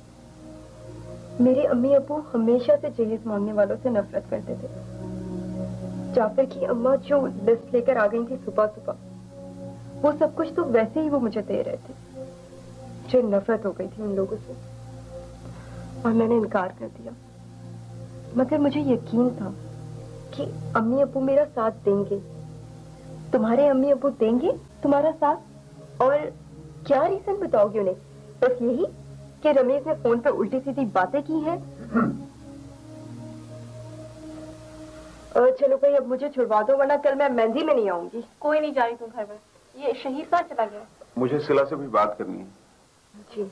[SPEAKER 6] मेरे अम्मी अब्बू हमेशा से जहेज मांगने वालों से नफरत करते थे। जाफर की अम्मा जो लिस्ट लेकर आ गई थी सुबह सुबह, वो सब कुछ तो वैसे ही वो मुझे दे रहे थे। मुझे नफरत हो गई थी उन लोगों से और मैंने इनकार कर दिया। मगर मुझे यकीन था कि अम्मी अब्बू मेरा साथ देंगे। तुम्हारे अम्मी अब्बू देंगे तुम्हारा साथ? और क्या रीजन बताओगे उन्हें? बस यही कि रमेश ने फोन पे उल्टी सीधी बातें की हैं? चलो भाई, अब मुझे छुड़वा दो वरना कल मैं मेहंदी में नहीं आऊंगी।
[SPEAKER 2] कोई नहीं जा रही तुम घर में। ये शहीद कहाँ चला गया?
[SPEAKER 1] मुझे सिला से भी बात करनी है।
[SPEAKER 6] जी।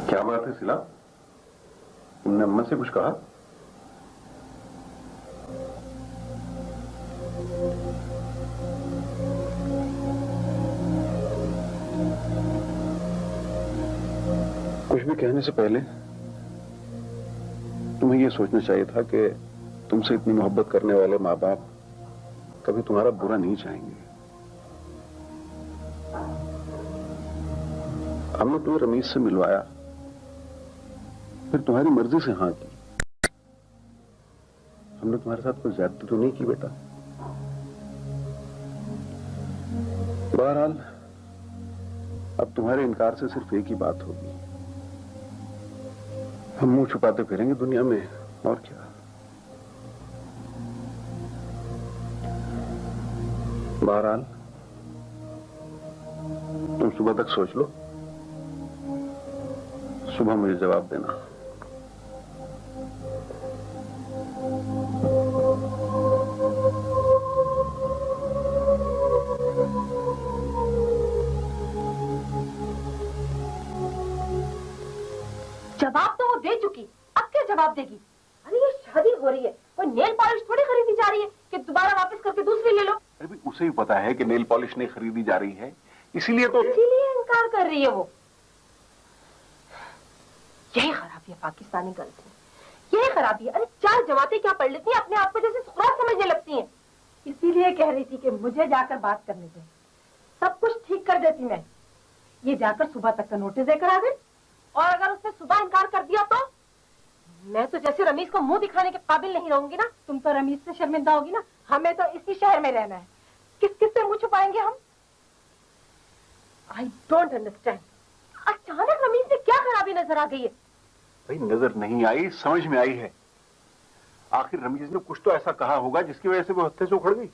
[SPEAKER 1] क्या बात है सिला? तुमने अम्मा से कुछ कहा? कुछ भी कहने से पहले तुम्हें यह सोचना चाहिए था कि तुमसे इतनी मोहब्बत करने वाले माँ बाप कभी तुम्हारा बुरा नहीं चाहेंगे। हमने तुम्हें रमीज से मिलवाया, फिर तुम्हारी मर्जी से हाँ की। हमने तुम्हारे साथ कोई ज्यादती तो नहीं की बेटा। बहरहाल अब तुम्हारे इनकार से सिर्फ एक ही बात होगी, हम मुंह छुपाते फिरेंगे दुनिया में, और क्या। बहरहाल तुम सुबह तक सोच लो, सुबह मुझे जवाब देना।
[SPEAKER 2] जवाब तो वो दे चुकी, अब क्या जवाब देगी? अरे ये शादी हो रही है, कोई नेल पॉलिश थोड़ी खरीदी जा रही है कि दोबारा वापस करके दूसरी ले लो।
[SPEAKER 1] अरे भी उसे ही पता है कि नेल पॉलिश नहीं खरीदी जा रही है, इसीलिए
[SPEAKER 2] इनकार कर रही है वो। यही खराबी है पाकिस्तानी गर्ल्स में, यही खराबी है। अरे 4 जमातें क्या पढ़ लेती हैं, अपने आप को जैसे सुकरात समझने लगती हैं।
[SPEAKER 7] इसीलिए कह रही थी कि मुझे जाकर बात करने दे, सब कुछ ठीक कर देती मैं। ये जाकर सुबह तक का नोटिस देकर आ गई।
[SPEAKER 2] और अगर उसने सुबह इनकार कर दिया तो मैं तो जैसे रमीज को मुंह दिखाने के काबिल नहीं रहूंगी ना।
[SPEAKER 7] तुम तो रमीज से शर्मिंदा होगी ना। हमें तो इसी शहर में रहना है, किस किस से मुंह छुपाएंगे हम?
[SPEAKER 2] आई डोंट अंडरस्टैंड, अचानक रमीज में क्या खराबी नजर आ गई है?
[SPEAKER 1] भाई नजर नहीं आई, समझ में आई है। आखिर रमीज ने कुछ तो ऐसा कहा होगा जिसकी वजह से वो हत्थे से उखड़ गई।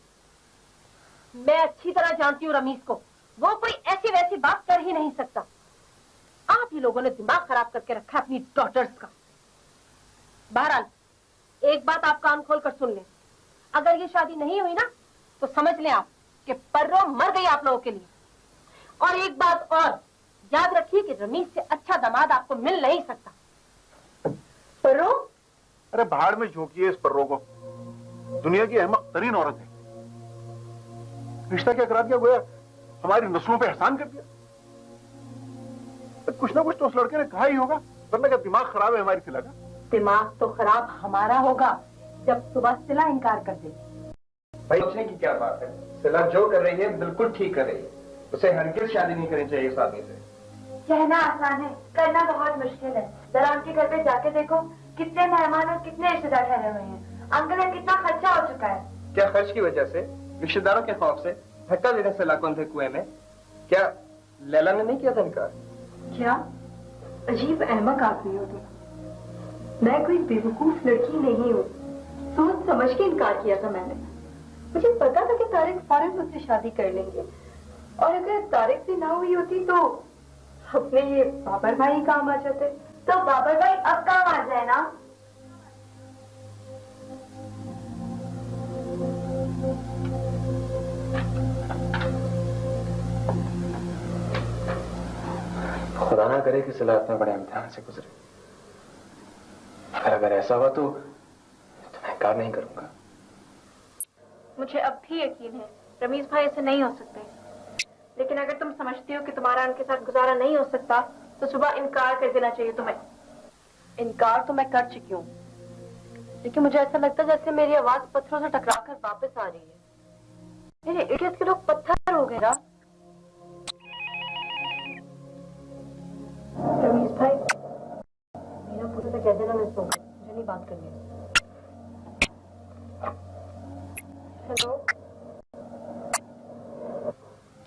[SPEAKER 2] मैं अच्छी तरह जानती हूँ रमीज को, वो कोई ऐसी वैसी बात कर ही नहीं सकता। आप ही लोगों ने दिमाग खराब करके रखा है अपनी डॉटर्स का। बहरहाल एक बात आप कान खोल कर सुन लें, अगर ये शादी नहीं हुई ना तो समझ लें आप कि पर्रो मर गई आप लोगों के लिए। और एक बात और याद रखिए कि रमीज से अच्छा दामाद आपको मिल नहीं सकता। पर्रो,
[SPEAKER 1] अरे भाड़ में झोंकिए इस पर्रो को, दुनिया की अहमक तरीन औरत है। रिश्ता क्या करा दिया, गोया हमारी नस्लों पे एहसान कर दिया। कुछ ना कुछ तो उस लड़के ने कहा ही होगा, वरना क्या दिमाग खराब है हमारी सिला का?
[SPEAKER 7] दिमाग तो खराब हमारा होगा जब सुबह सिला इनकार कर दे।
[SPEAKER 8] भाई सोचने की क्या बात है, सिला जो कर रही है बिल्कुल ठीक कर रही है। उसे हरगिज शादी नहीं करनी चाहिए इस आदमी से।
[SPEAKER 9] कहना आसान है, करना बहुत मुश्किल है। जरा उनके घर पे जाके देखो, कितने मेहमान और कितने रिश्तेदार ठहरे हुए हैं। अंकल का कितना खर्चा हो चुका है।
[SPEAKER 8] क्या खर्च की वजह से, रिश्तेदारों के खौफ से धक्का देने से लाखों थे कुएं में? क्या लैला ने नहीं किया था इनकार?
[SPEAKER 9] क्या अजीब अहमक आदमी हो तुम। मैं कोई बेवकूफ लड़की नहीं हूँ, सोच समझ के इनकार किया था मैंने। मुझे पता था कि तारिक फौरन मुझसे शादी कर लेंगे, और अगर तारिक से ना हुई होती तो अपने ये बाबर भाई काम आ जाते। तो बाबर भाई अब काम आ जाए ना।
[SPEAKER 8] खुदा ना करे कि सिला इतने बड़े इम्तिहान से गुजरे। अगर ऐसा हुआ तो मैं इनकार नहीं करूंगा।
[SPEAKER 6] मुझे अब भी यकीन है रमीज भाई ऐसे नहीं हो सकते, लेकिन अगर तुम समझती हो कि तुम्हारा उनके साथ गुजारा नहीं हो सकता तो सुबह इनकार कर देना चाहिए तुम्हें।
[SPEAKER 2] इनकार तो मैं कर चुकी हूँ, लेकिन मुझे ऐसा लगता है जैसे मेरी आवाज पत्थरों से टकराकर वापस आ रही है। मेरे इडियट के लोग पत्थर हो गए ना।
[SPEAKER 9] रमीज भाई, मेरा पूरा से कह देना, मैं सोऊंगा, मुझे नहीं बात करनी।
[SPEAKER 6] हेलो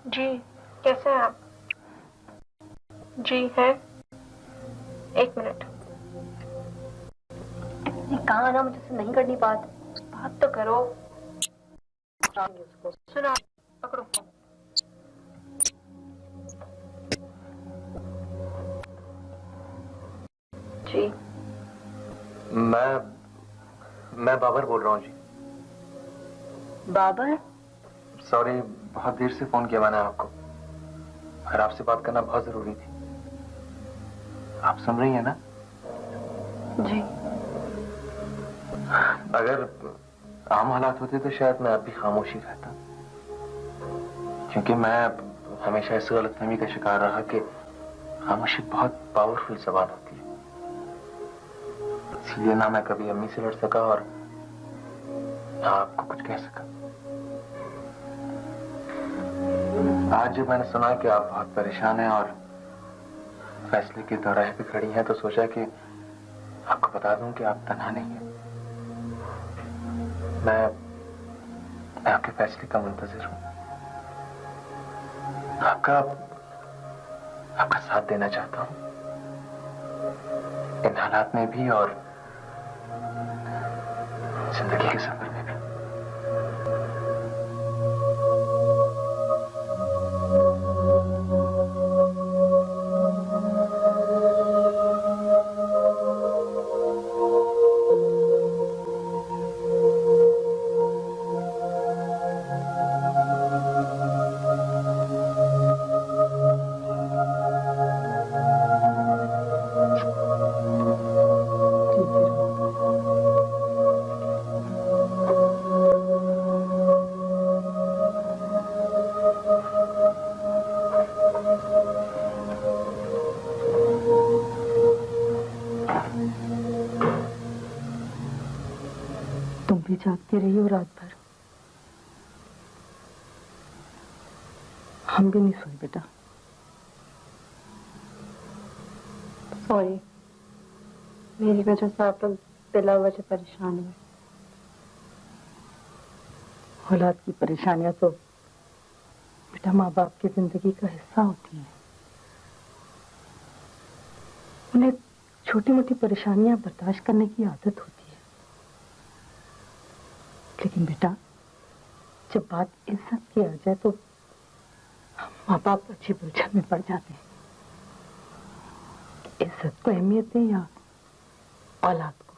[SPEAKER 6] जी, कैसे हैं आप? जी है, एक मिनट।
[SPEAKER 2] कहाँ ना, मुझसे नहीं करनी बात तो करो।
[SPEAKER 6] सुनो, पकड़ो फोन।
[SPEAKER 2] जी,
[SPEAKER 8] मैं बाबर बोल रहा हूँ जी।
[SPEAKER 2] बाबर?
[SPEAKER 8] सॉरी, बहुत देर से फोन किया मैंने आपको, और आपसे बात करना बहुत जरूरी थी। आप सुन रही हैं ना?
[SPEAKER 2] जी।
[SPEAKER 8] अगर आम हालात होते तो शायद मैं अब भी खामोशी रहता, क्योंकि मैं हमेशा इस गलतफहमी का शिकार रहा कि खामोशी बहुत पावरफुल जबान होती है। इसलिए ना मैं कभी अम्मी से लड़ सका और ना आपको कुछ कह सका। आज जब मैंने सुना कि आप बहुत परेशान हैं और फैसले के दौराहे पे खड़ी हैं, तो सोचा कि आपको बता दूं कि आप तन्हा नहीं हैं। मैं आपके फैसले का मुंतजिर हूं। आपका साथ देना चाहता हूं, इन हालात में भी और जिंदगी के सफर में भी।
[SPEAKER 7] जागती रही हो रात भर? हम भी नहीं सोए बेटा।
[SPEAKER 6] सॉरी, मेरी वजह से आप लोग बिला वजह परेशान हुए।
[SPEAKER 7] औलाद की परेशानियां तो बेटा माँ बाप की जिंदगी का हिस्सा होती हैं। उन्हें छोटी मोटी परेशानियां बर्दाश्त करने की आदत होती है, लेकिन बेटा जब बात इज्जत की आ जाए तो माँ बाप अच्छी उलझन में पड़ जाते हैं। इज्जत को अहमियत दें या औलाद को?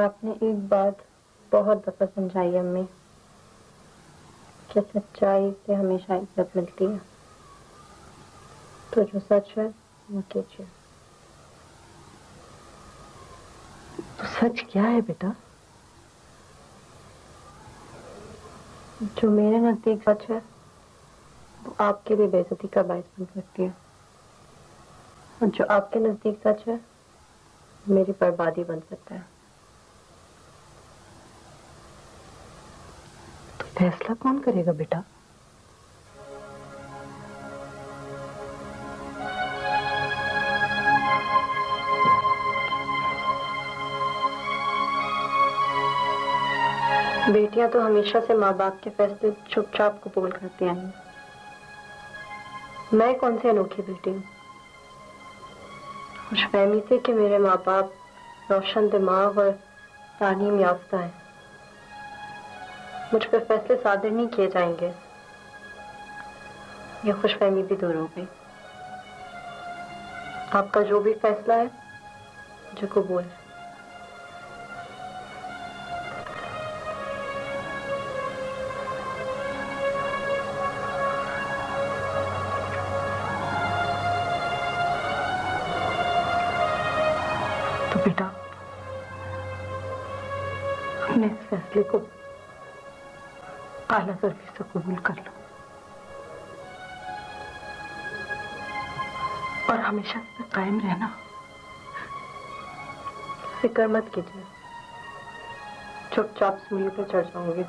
[SPEAKER 9] आपने एक बात बहुत दफा समझाई अम्मी कि सच्चाई से हमेशा इज्जत मिलती है, तो जो सच है वो कीजिए।
[SPEAKER 7] तो सच क्या है बेटा?
[SPEAKER 9] जो मेरे नजदीक सच है वो आपके लिए बेइज्जती का बायस बन सकती है, और जो आपके नजदीक सच है मेरी बर्बादी बन सकता है।
[SPEAKER 7] तो फैसला कौन करेगा बेटा?
[SPEAKER 9] बेटियां तो हमेशा से माँ बाप के फैसले चुपचाप कबूल करती आई हैं। मैं कौन सी अनोखी बेटी हूँ? खुशफहमी से कि मेरे माँ बाप रोशन दिमाग और तालीम याफ्ता है, मुझ पर फैसले सादर नहीं किए जाएंगे। ये खुशफहमी भी दूर हो गई। आपका जो भी फैसला है मुझे कबूल है।
[SPEAKER 7] तो बेटा अपने इस फैसले को आला ज़र्फी से कबूल कर लो और हमेशा इस पे कायम रहना।
[SPEAKER 9] फिक्र मत कीजिए, चुपचाप सूली पर चढ़ जाऊंगी।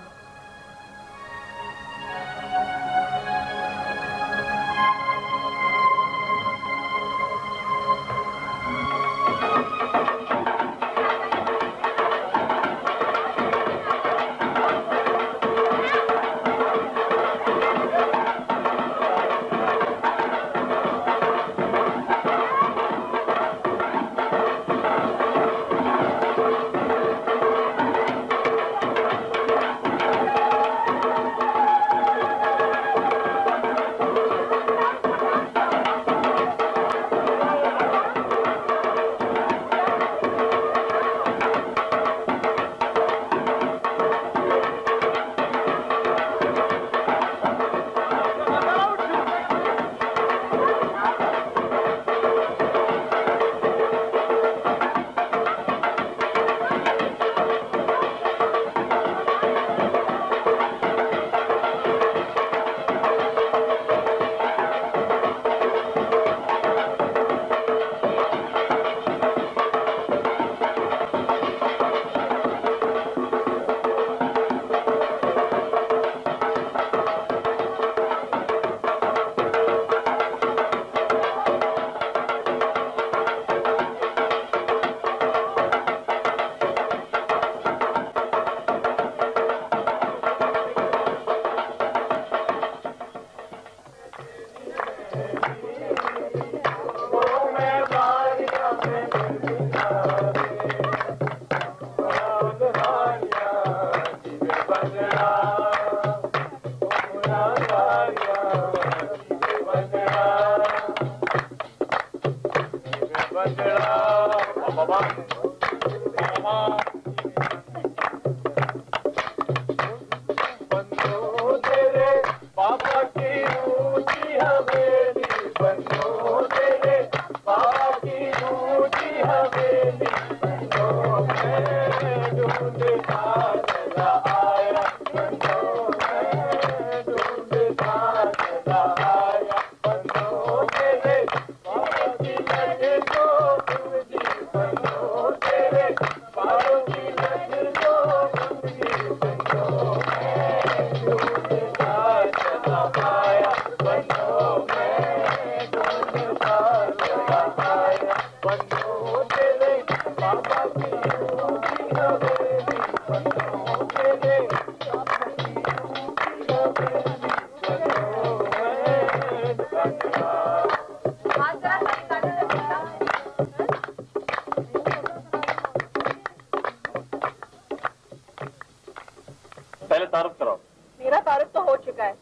[SPEAKER 10] पहले तारुफ कराओ।
[SPEAKER 6] मेरा तारुफ तो हो चुका है।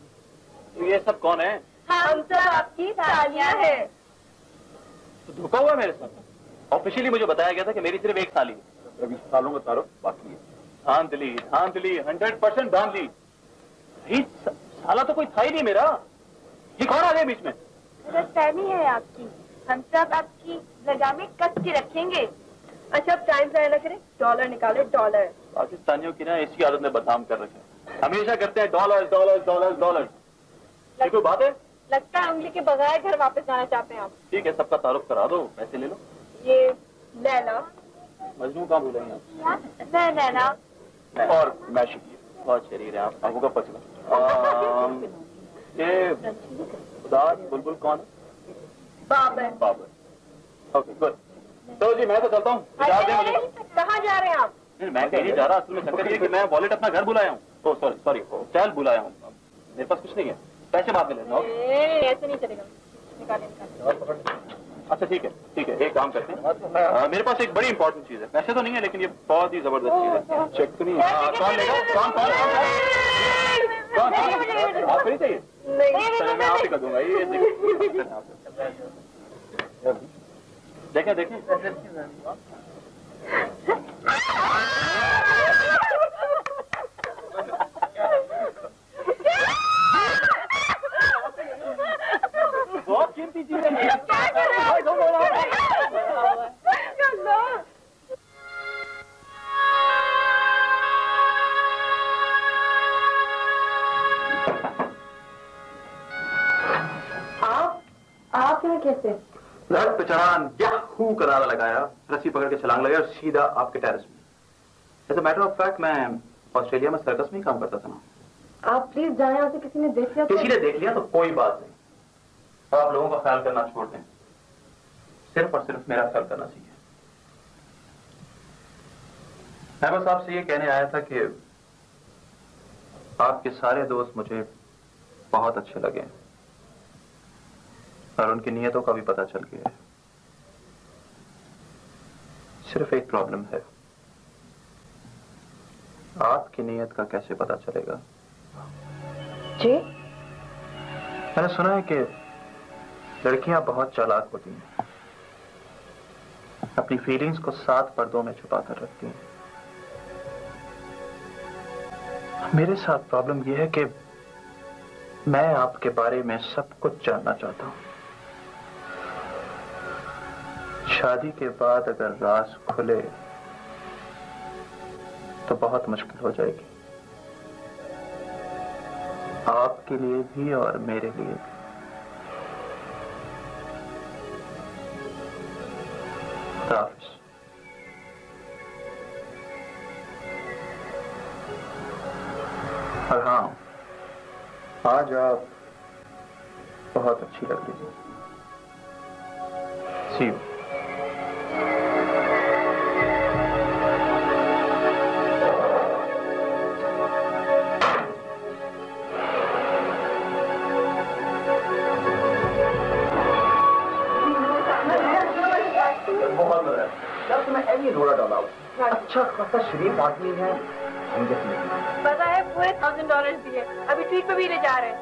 [SPEAKER 10] तो ये सब कौन है?
[SPEAKER 6] हम सब आपकी सालियां हैं।
[SPEAKER 10] तो धोखा हुआ मेरे साथ। ऑफिशियली मुझे बताया गया था कि मेरी सिर्फ एक साली है।
[SPEAKER 1] 20 सालों का तारुफ बाकी है।
[SPEAKER 10] धांधली 100% धांधली। साला तो कोई था ही नहीं मेरा। ये कौन आ गया बीच में?
[SPEAKER 6] गलतफहमी है आपकी। हम सब आपकी लगामें कस के रखेंगे। अच्छा अब टाइम जाया ना करें, डॉलर निकाले डॉलर।
[SPEAKER 10] पाकिस्तानियों की ना इसी आदत में बदनाम कर रखे। हमेशा करते हैं डॉलर डॉलर डॉलर डॉलर। ये कोई बात है?
[SPEAKER 6] लगता है उंगली के बगैर घर वापस जाना चाहते हैं आप।
[SPEAKER 10] ठीक है, सबका तारुफ करा दो, पैसे ले लो।
[SPEAKER 6] ये लैला।
[SPEAKER 10] मजनू कहाँ भूलेंगे आप?
[SPEAKER 6] नैना।
[SPEAKER 10] और मैं शुक्रिया, बहुत शरीर है आप। आपको कब पता चला? ये उदास बुलबुल कौन है? बाबर। Okay good. तो जी मैं तो चलता हूँ।
[SPEAKER 6] कहाँ जा रहे हैं आप?
[SPEAKER 10] मैं कहीं नहीं जा रहा। असल में चक्कर ये कि मैं वॉलेट अपना घर बुलाया हूँ। ओह सॉरी चैल बुलाया हूँ। मेरे पास कुछ नहीं है, पैसे बाद में लेना।
[SPEAKER 6] ऐसे नहीं चलेगा। निकाले।
[SPEAKER 10] अच्छा ठीक है, एक काम करते हैं। मेरे पास एक बड़ी इंपॉर्टेंट चीज है। पैसे तो नहीं है लेकिन ये बहुत ही जबरदस्त चीज है। चेक तो नहीं है। कौन लेगा? कौन आपको नहीं चाहिए? चलो मैं आप ही कर दूंगा। ये देखें बहुत कीमती चीज है।
[SPEAKER 6] आप यहाँ कैसे?
[SPEAKER 8] लड़क पे चढ़ान याहू का नारा लगाया, रस्सी पकड़ के छलांग लगाया और सीधा आपके टेरेस में। As a matter of fact मैं ऑस्ट्रेलिया में सर्कस में ही काम करता था ना।
[SPEAKER 6] आप प्लीज जाएं, उसे किसी ने देख लिया?
[SPEAKER 8] किसी ने देख लिया तो कोई बात नहीं। आप लोगों का ख्याल करना छोड़ दें, सिर्फ और सिर्फ मेरा ख्याल करना सीखें। मैं बस आपसे ये कहने आया था कि आपके सारे दोस्त मुझे बहुत अच्छे लगे और उनकी नीयतों का भी पता चल गया है। सिर्फ एक प्रॉब्लम है, आपकी नीयत का कैसे पता चलेगा?
[SPEAKER 6] जी?
[SPEAKER 8] मैंने सुना है कि लड़कियां बहुत चालाक होती हैं, अपनी फीलिंग्स को 7 पर्दों में छुपा कर रखती हैं। मेरे साथ प्रॉब्लम यह है कि मैं आपके बारे में सब कुछ जानना चाहता हूं। शादी के बाद अगर राज खुले तो बहुत मुश्किल हो जाएगी, आपके लिए भी और मेरे लिए भी। हाफिज। और हाँ, आज आप बहुत अच्छी लग रही हैं। सी यू।
[SPEAKER 5] जब तुम्हें ऐसी रोड़ा डाला अच्छा खासा शरीफ आदमी है,
[SPEAKER 6] पता है पूरे $1000 दिए, अभी ट्वीट पे भी ले जा रहे हैं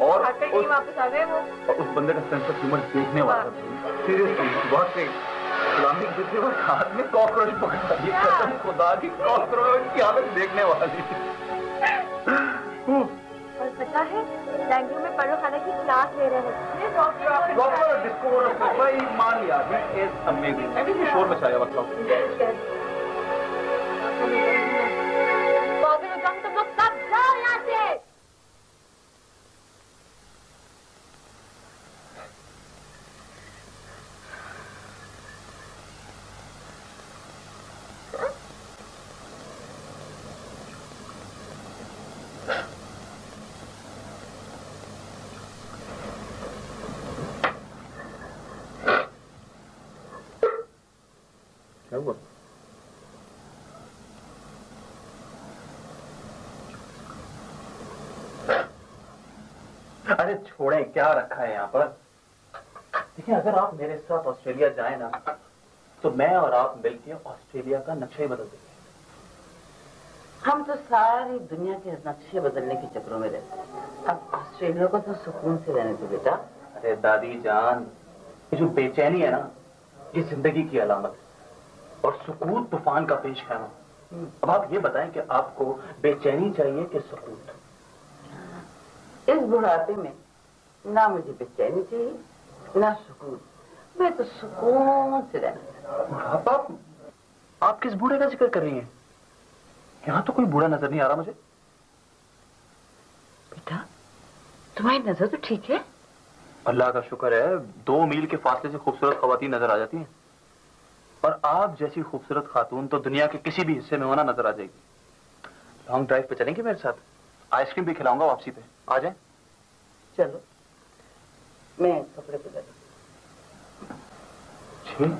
[SPEAKER 6] और नहीं वापस आ गए वो।
[SPEAKER 8] और उस बंदे का सेंस ऑफ ह्यूमर देखने वाला था। सीरियसली बहुत से गुलामी दूसरे वक्त हाथ में कॉकरोच पकड़ा, ये कसम खुदा की कॉकरोच की हालत देखने वाली।
[SPEAKER 6] और पता है बेंगलुरु में पढ़ो खाना की क्लास ले रहे हैं।
[SPEAKER 8] भाई मान लिया, इज अमेजिंग। मैं भी शोर मचाया वक्त
[SPEAKER 6] तुम लोग सब जाओ यहाँ से।
[SPEAKER 8] क्या हुआ? अरे छोड़ें, क्या रखा है यहाँ पर। देखिए अगर आप मेरे साथ ऑस्ट्रेलिया जाए ना तो मैं और आप मिलकर ऑस्ट्रेलिया का नक्शा ही बदल देंगे।
[SPEAKER 3] हम तो सारी दुनिया के नक्शे बदलने के चक्रों में रहते हैं। अब ऑस्ट्रेलिया को तो सुकून से रहने दो बेटा।
[SPEAKER 5] अरे दादी जान, ये जो बेचैनी है ना, ये जिंदगी की अलामत है और सुकून तूफान का पेश खैमा। अब आप ये बताएं कि आपको बेचैनी चाहिए कि सुकून?
[SPEAKER 3] इस बुढ़ापे में ना मुझे बेचैनी चाहिए ना सुकून। मैं तो सुकून से रहना।
[SPEAKER 5] आप किस बूढ़े का जिक्र कर रही हैं? यहाँ तो कोई बूढ़ा नजर नहीं आ रहा मुझे।
[SPEAKER 3] बेटा तुम्हारी नजर तो ठीक है।
[SPEAKER 5] अल्लाह का शुक्र है, 2 मील के फासले से खूबसूरत खवातीन नजर आ जाती हैं। और आप जैसी खूबसूरत खातून तो दुनिया के किसी भी हिस्से में होना नजर आ जाएगी। लॉन्ग ड्राइव पे चलेंगे मेरे साथ? आइसक्रीम भी खिलाऊंगा वापसी पे, आ जाए।
[SPEAKER 3] चलो मैं कपड़े बदल।
[SPEAKER 5] जी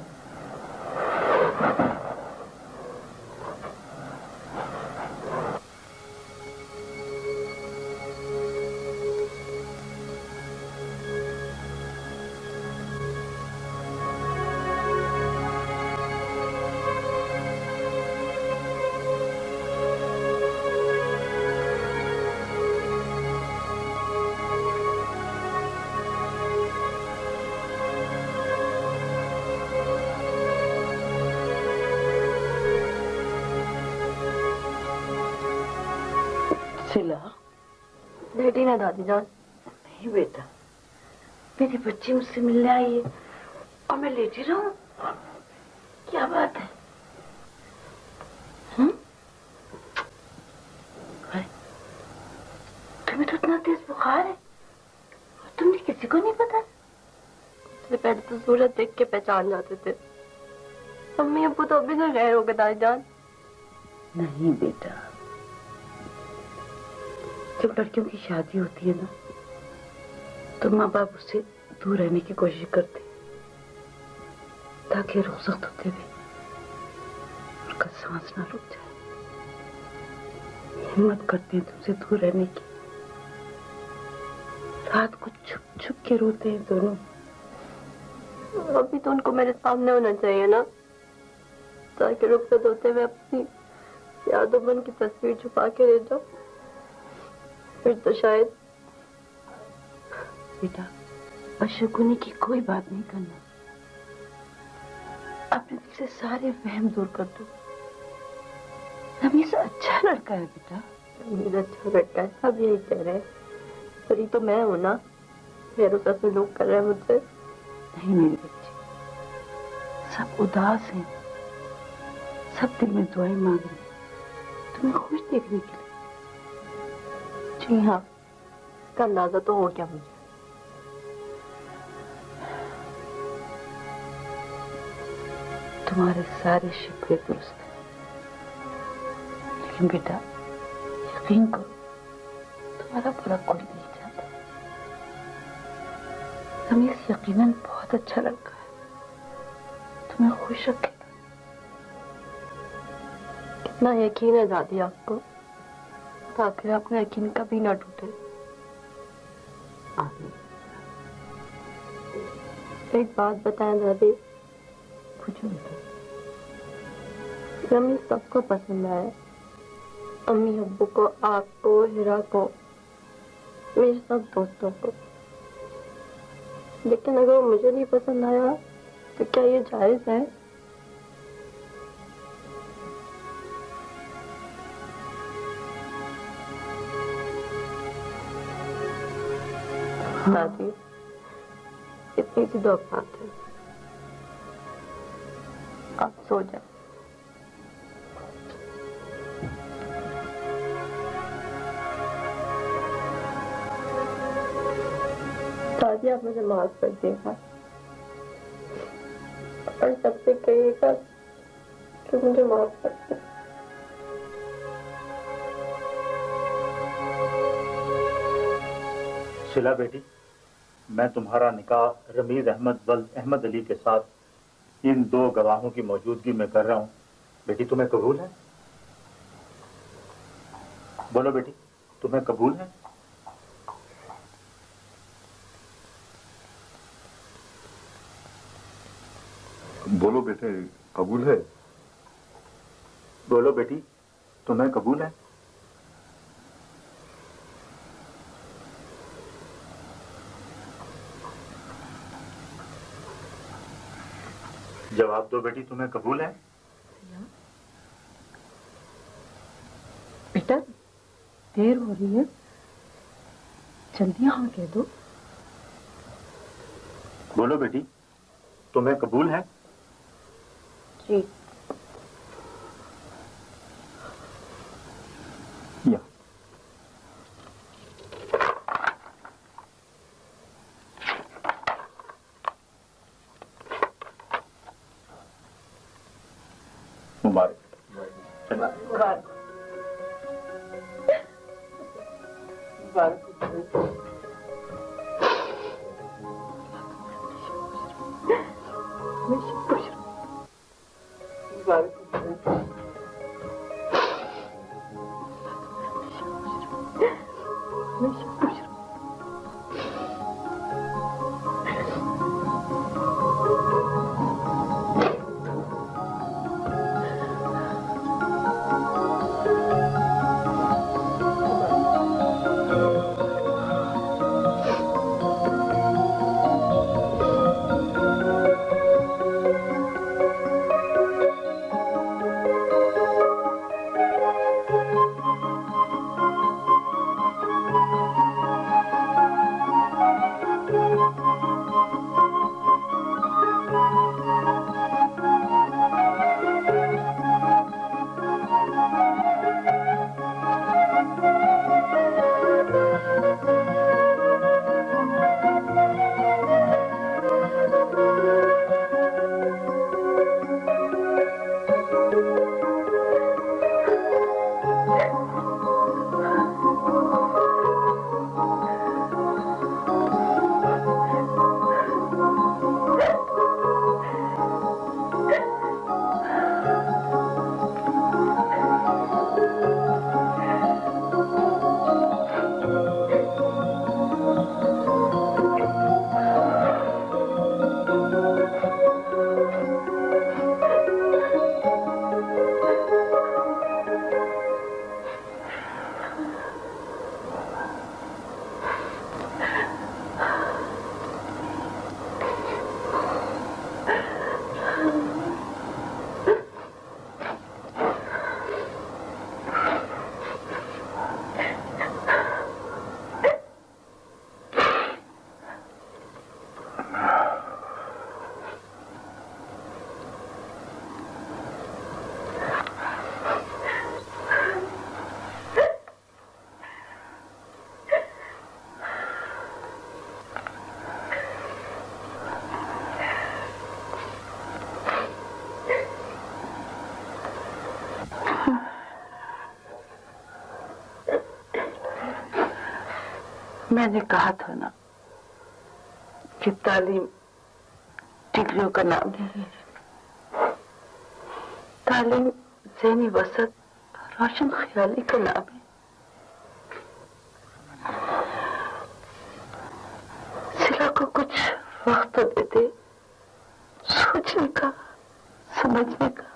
[SPEAKER 2] लेटी ना दादी जान।
[SPEAKER 3] नहीं बेटा, मेरी बच्ची मुझसे मिलने आई है और मैं लेटी रहूं? क्या बात है? तुम्हें तो इतना तेज बुखार है और तुमने किसी को नहीं पता?
[SPEAKER 2] सबसे पहले तो सूरत देख के पहचान जाते थे। मम्मी अब्बू तो अभी से गैर हो गए दादी जान।
[SPEAKER 3] नहीं बेटा, जब लड़कियों की शादी होती है ना तो माँ बाप उससे दूर रहने की कोशिश करते ताकि रुखसत होते हुए उनका सांस ना रुक जाए। हिम्मत करते हैं तुमसे दूर रहने की। रात को छुप छुप के रोते हैं दोनों।
[SPEAKER 2] अभी तो उनको मेरे सामने होना चाहिए ना, ताकि रुखसत होते हुए अपनी यादों मन की तस्वीर छुपा के ले जाओ। फिर तो शायद।
[SPEAKER 3] बेटा अशकुनी की कोई बात नहीं करना। अपने दिल से सारे वहम दूर कर दो। रमीज अच्छा लड़का है बेटा।
[SPEAKER 2] रमीज अच्छा लड़का है, सब यही कह रहे हैं। बड़ी तो मैं हूं ना, मेरे साथ में लोग कर रहे हैं मुझसे।
[SPEAKER 3] नहीं मेरी बच्ची, सब उदास हैं, सब दिल में दुआएं मांग रहे हैं तुम्हें खुश देखने के लिए।
[SPEAKER 2] जी हाँ, इसका अंदाजा तो हो गया मुझे।
[SPEAKER 3] तुम्हारे सारे शिकवे दुरुस्त हैं, लेकिन बेटा यकीन करो तुम्हारा बुरा कोई नहीं चाहता। रमेश यकीनन बहुत अच्छा लड़का है, तुम्हें खुश रखेगा।
[SPEAKER 2] कितना यकीन है दादी आपको, ताकि आपका यकीन कभी ना टूटे। एक बात बताएं दादी।
[SPEAKER 3] पूछो बेटा।
[SPEAKER 2] रमीज सबको पसंद आया, अम्मी अब्बू को, आपको, हिरा को, मेरे सब दोस्तों को। लेकिन अगर वो मुझे नहीं पसंद आया तो क्या ये जायज है? दादी इतनी सी दो बात है, आप सो जाए। दादी आप मुझे माफ कर देगा और सबसे कहिएगा कि मुझे माफ कर दे।
[SPEAKER 10] शिला बेटी, मैं तुम्हारा निकाह रमीज अहमद वल्द अहमद अली के साथ इन 2 गवाहों की मौजूदगी में कर रहा हूं। बेटी तुम्हें कबूल है? बोलो बेटी, तुम्हें कबूल है?
[SPEAKER 1] बोलो बेटे, कबूल है?
[SPEAKER 10] बोलो बेटी,
[SPEAKER 5] तुम्हें कबूल है? जवाब दो बेटी, तुम्हें कबूल है?
[SPEAKER 7] बेटा देर हो रही है, जल्दी हाँ कह दो।
[SPEAKER 5] बोलो बेटी, तुम्हें कबूल है?
[SPEAKER 6] जी।
[SPEAKER 5] या मुबारक।
[SPEAKER 3] मुबारक मैंने कहा था ना कि तालीम डिग्रियों का नाम नहीं है, तालीम ज़हनी वसत, रोशन ख्याली का नाम है। सिला को कुछ वक्त तो देते सोचने का, समझने का।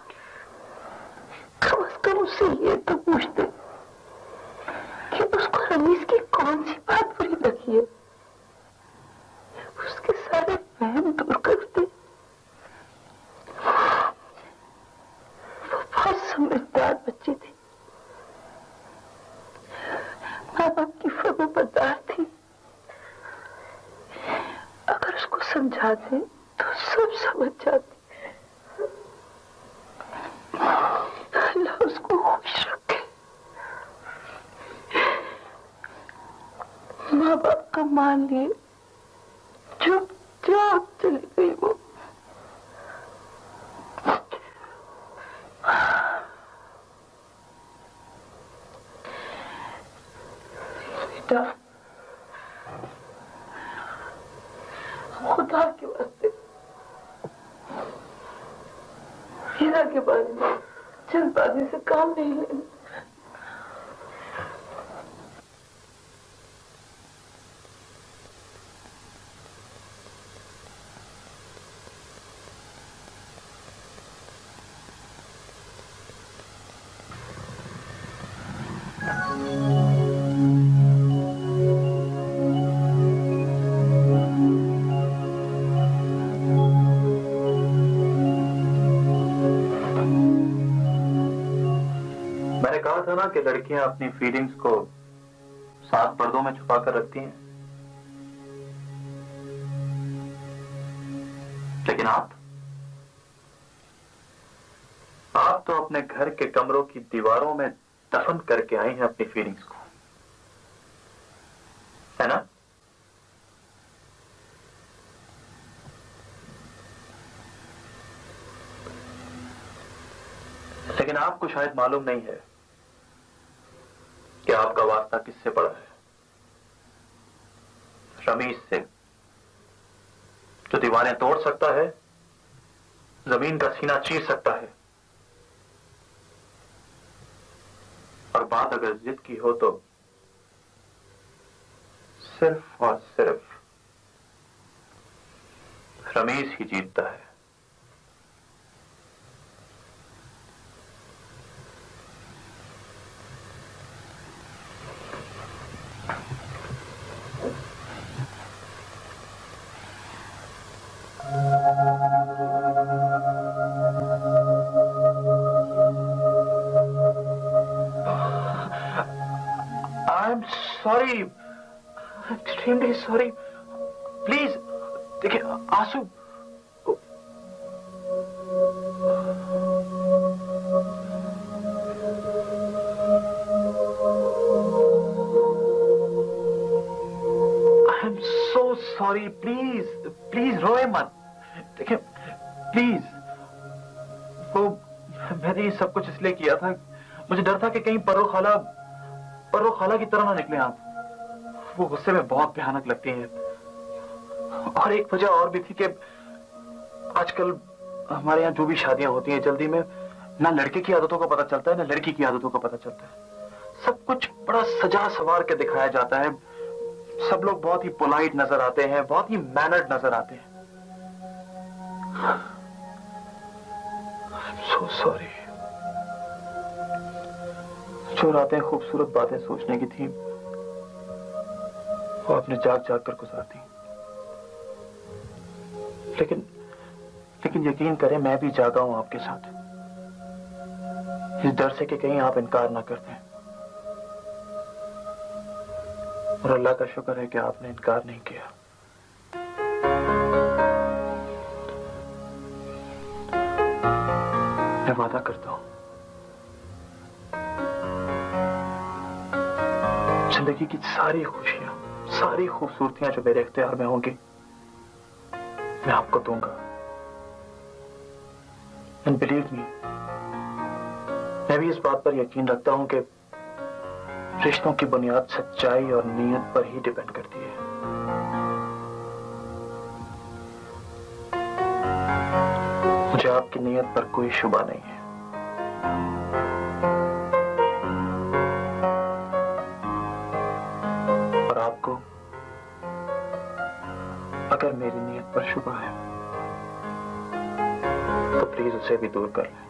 [SPEAKER 3] कम से कम उससे ये तो पूछते कि उसको रमीज की कौन सी बात बुरी लगी है, उसके सारे वहम दूर करते। वो बहुत समझदार बच्ची थी, माँ बाप की फर्माबरदार थी। अगर उसको समझा दे तो सब समझ जाती। अल्लाह उसको खुश रखे। माँ बाप का मान लिए चुपचाप चली गई वो। बेटा खुदा के वास्ते हीरा के बारे में जल्दबाजी से काम नहीं लेना।
[SPEAKER 5] मैंने कहा था ना कि लड़कियां अपनी फीलिंग्स को 7 पर्दों में छुपा कर रखती हैं, लेकिन आप तो अपने घर के कमरों की दीवारों में दफन करके आई हैं अपनी फीलिंग्स को, है ना? लेकिन आपको शायद मालूम नहीं है कि आपका वास्ता किससे पड़ा है। रमीज से, जो दीवारें तोड़ सकता है, जमीन का सीना चीर सकता है, और बात अगर जिद की हो तो सिर्फ और सिर्फ रमीज ही जीतता है। Sorry, extremely sorry. प्लीज देखिए, आंसू I am so sorry. Please please रोए मत। देखिए प्लीज, वो मैंने ये सब कुछ इसलिए किया था, मुझे डर था कि कहीं पर्रो खाला की तरह ना निकले आप। वो गुस्से में बहुत भयानक लगती हैं। और एक वजह और भी थी कि आजकल हमारे यहाँ जो भी शादियां होती हैं जल्दी में, ना लड़के की आदतों का पता चलता है ना लड़की की आदतों का पता चलता है। सब कुछ बड़ा सजा सवार के दिखाया जाता है। सब लोग बहुत ही पोलाइट नजर आते हैं, बहुत ही मैनर्ड नजर आते हैं। So sorry. जो रातें खूबसूरत बातें सोचने की थी वो आपने जाग जाग कर गुजार दी। लेकिन यकीन करें, मैं भी जागा हूं आपके साथ, इस डर से कि कहीं आप इनकार ना कर दें। और अल्लाह का शुक्र है कि आपने इनकार नहीं किया। मैं वादा करता हूं, जिंदगी की सारी खुशियां, सारी खूबसूरतियां जो मेरे इख्तियार में होंगी, मैं आपको दूंगा। एंड बिलीव मी, मैं भी इस बात पर यकीन रखता हूं कि रिश्तों की बुनियाद सच्चाई और नीयत पर ही डिपेंड करती है। मुझे आपकी नीयत पर कोई शुबा नहीं है। और आपको अगर मेरी नीयत पर शुबा है तो प्लीज उसे भी दूर कर लें।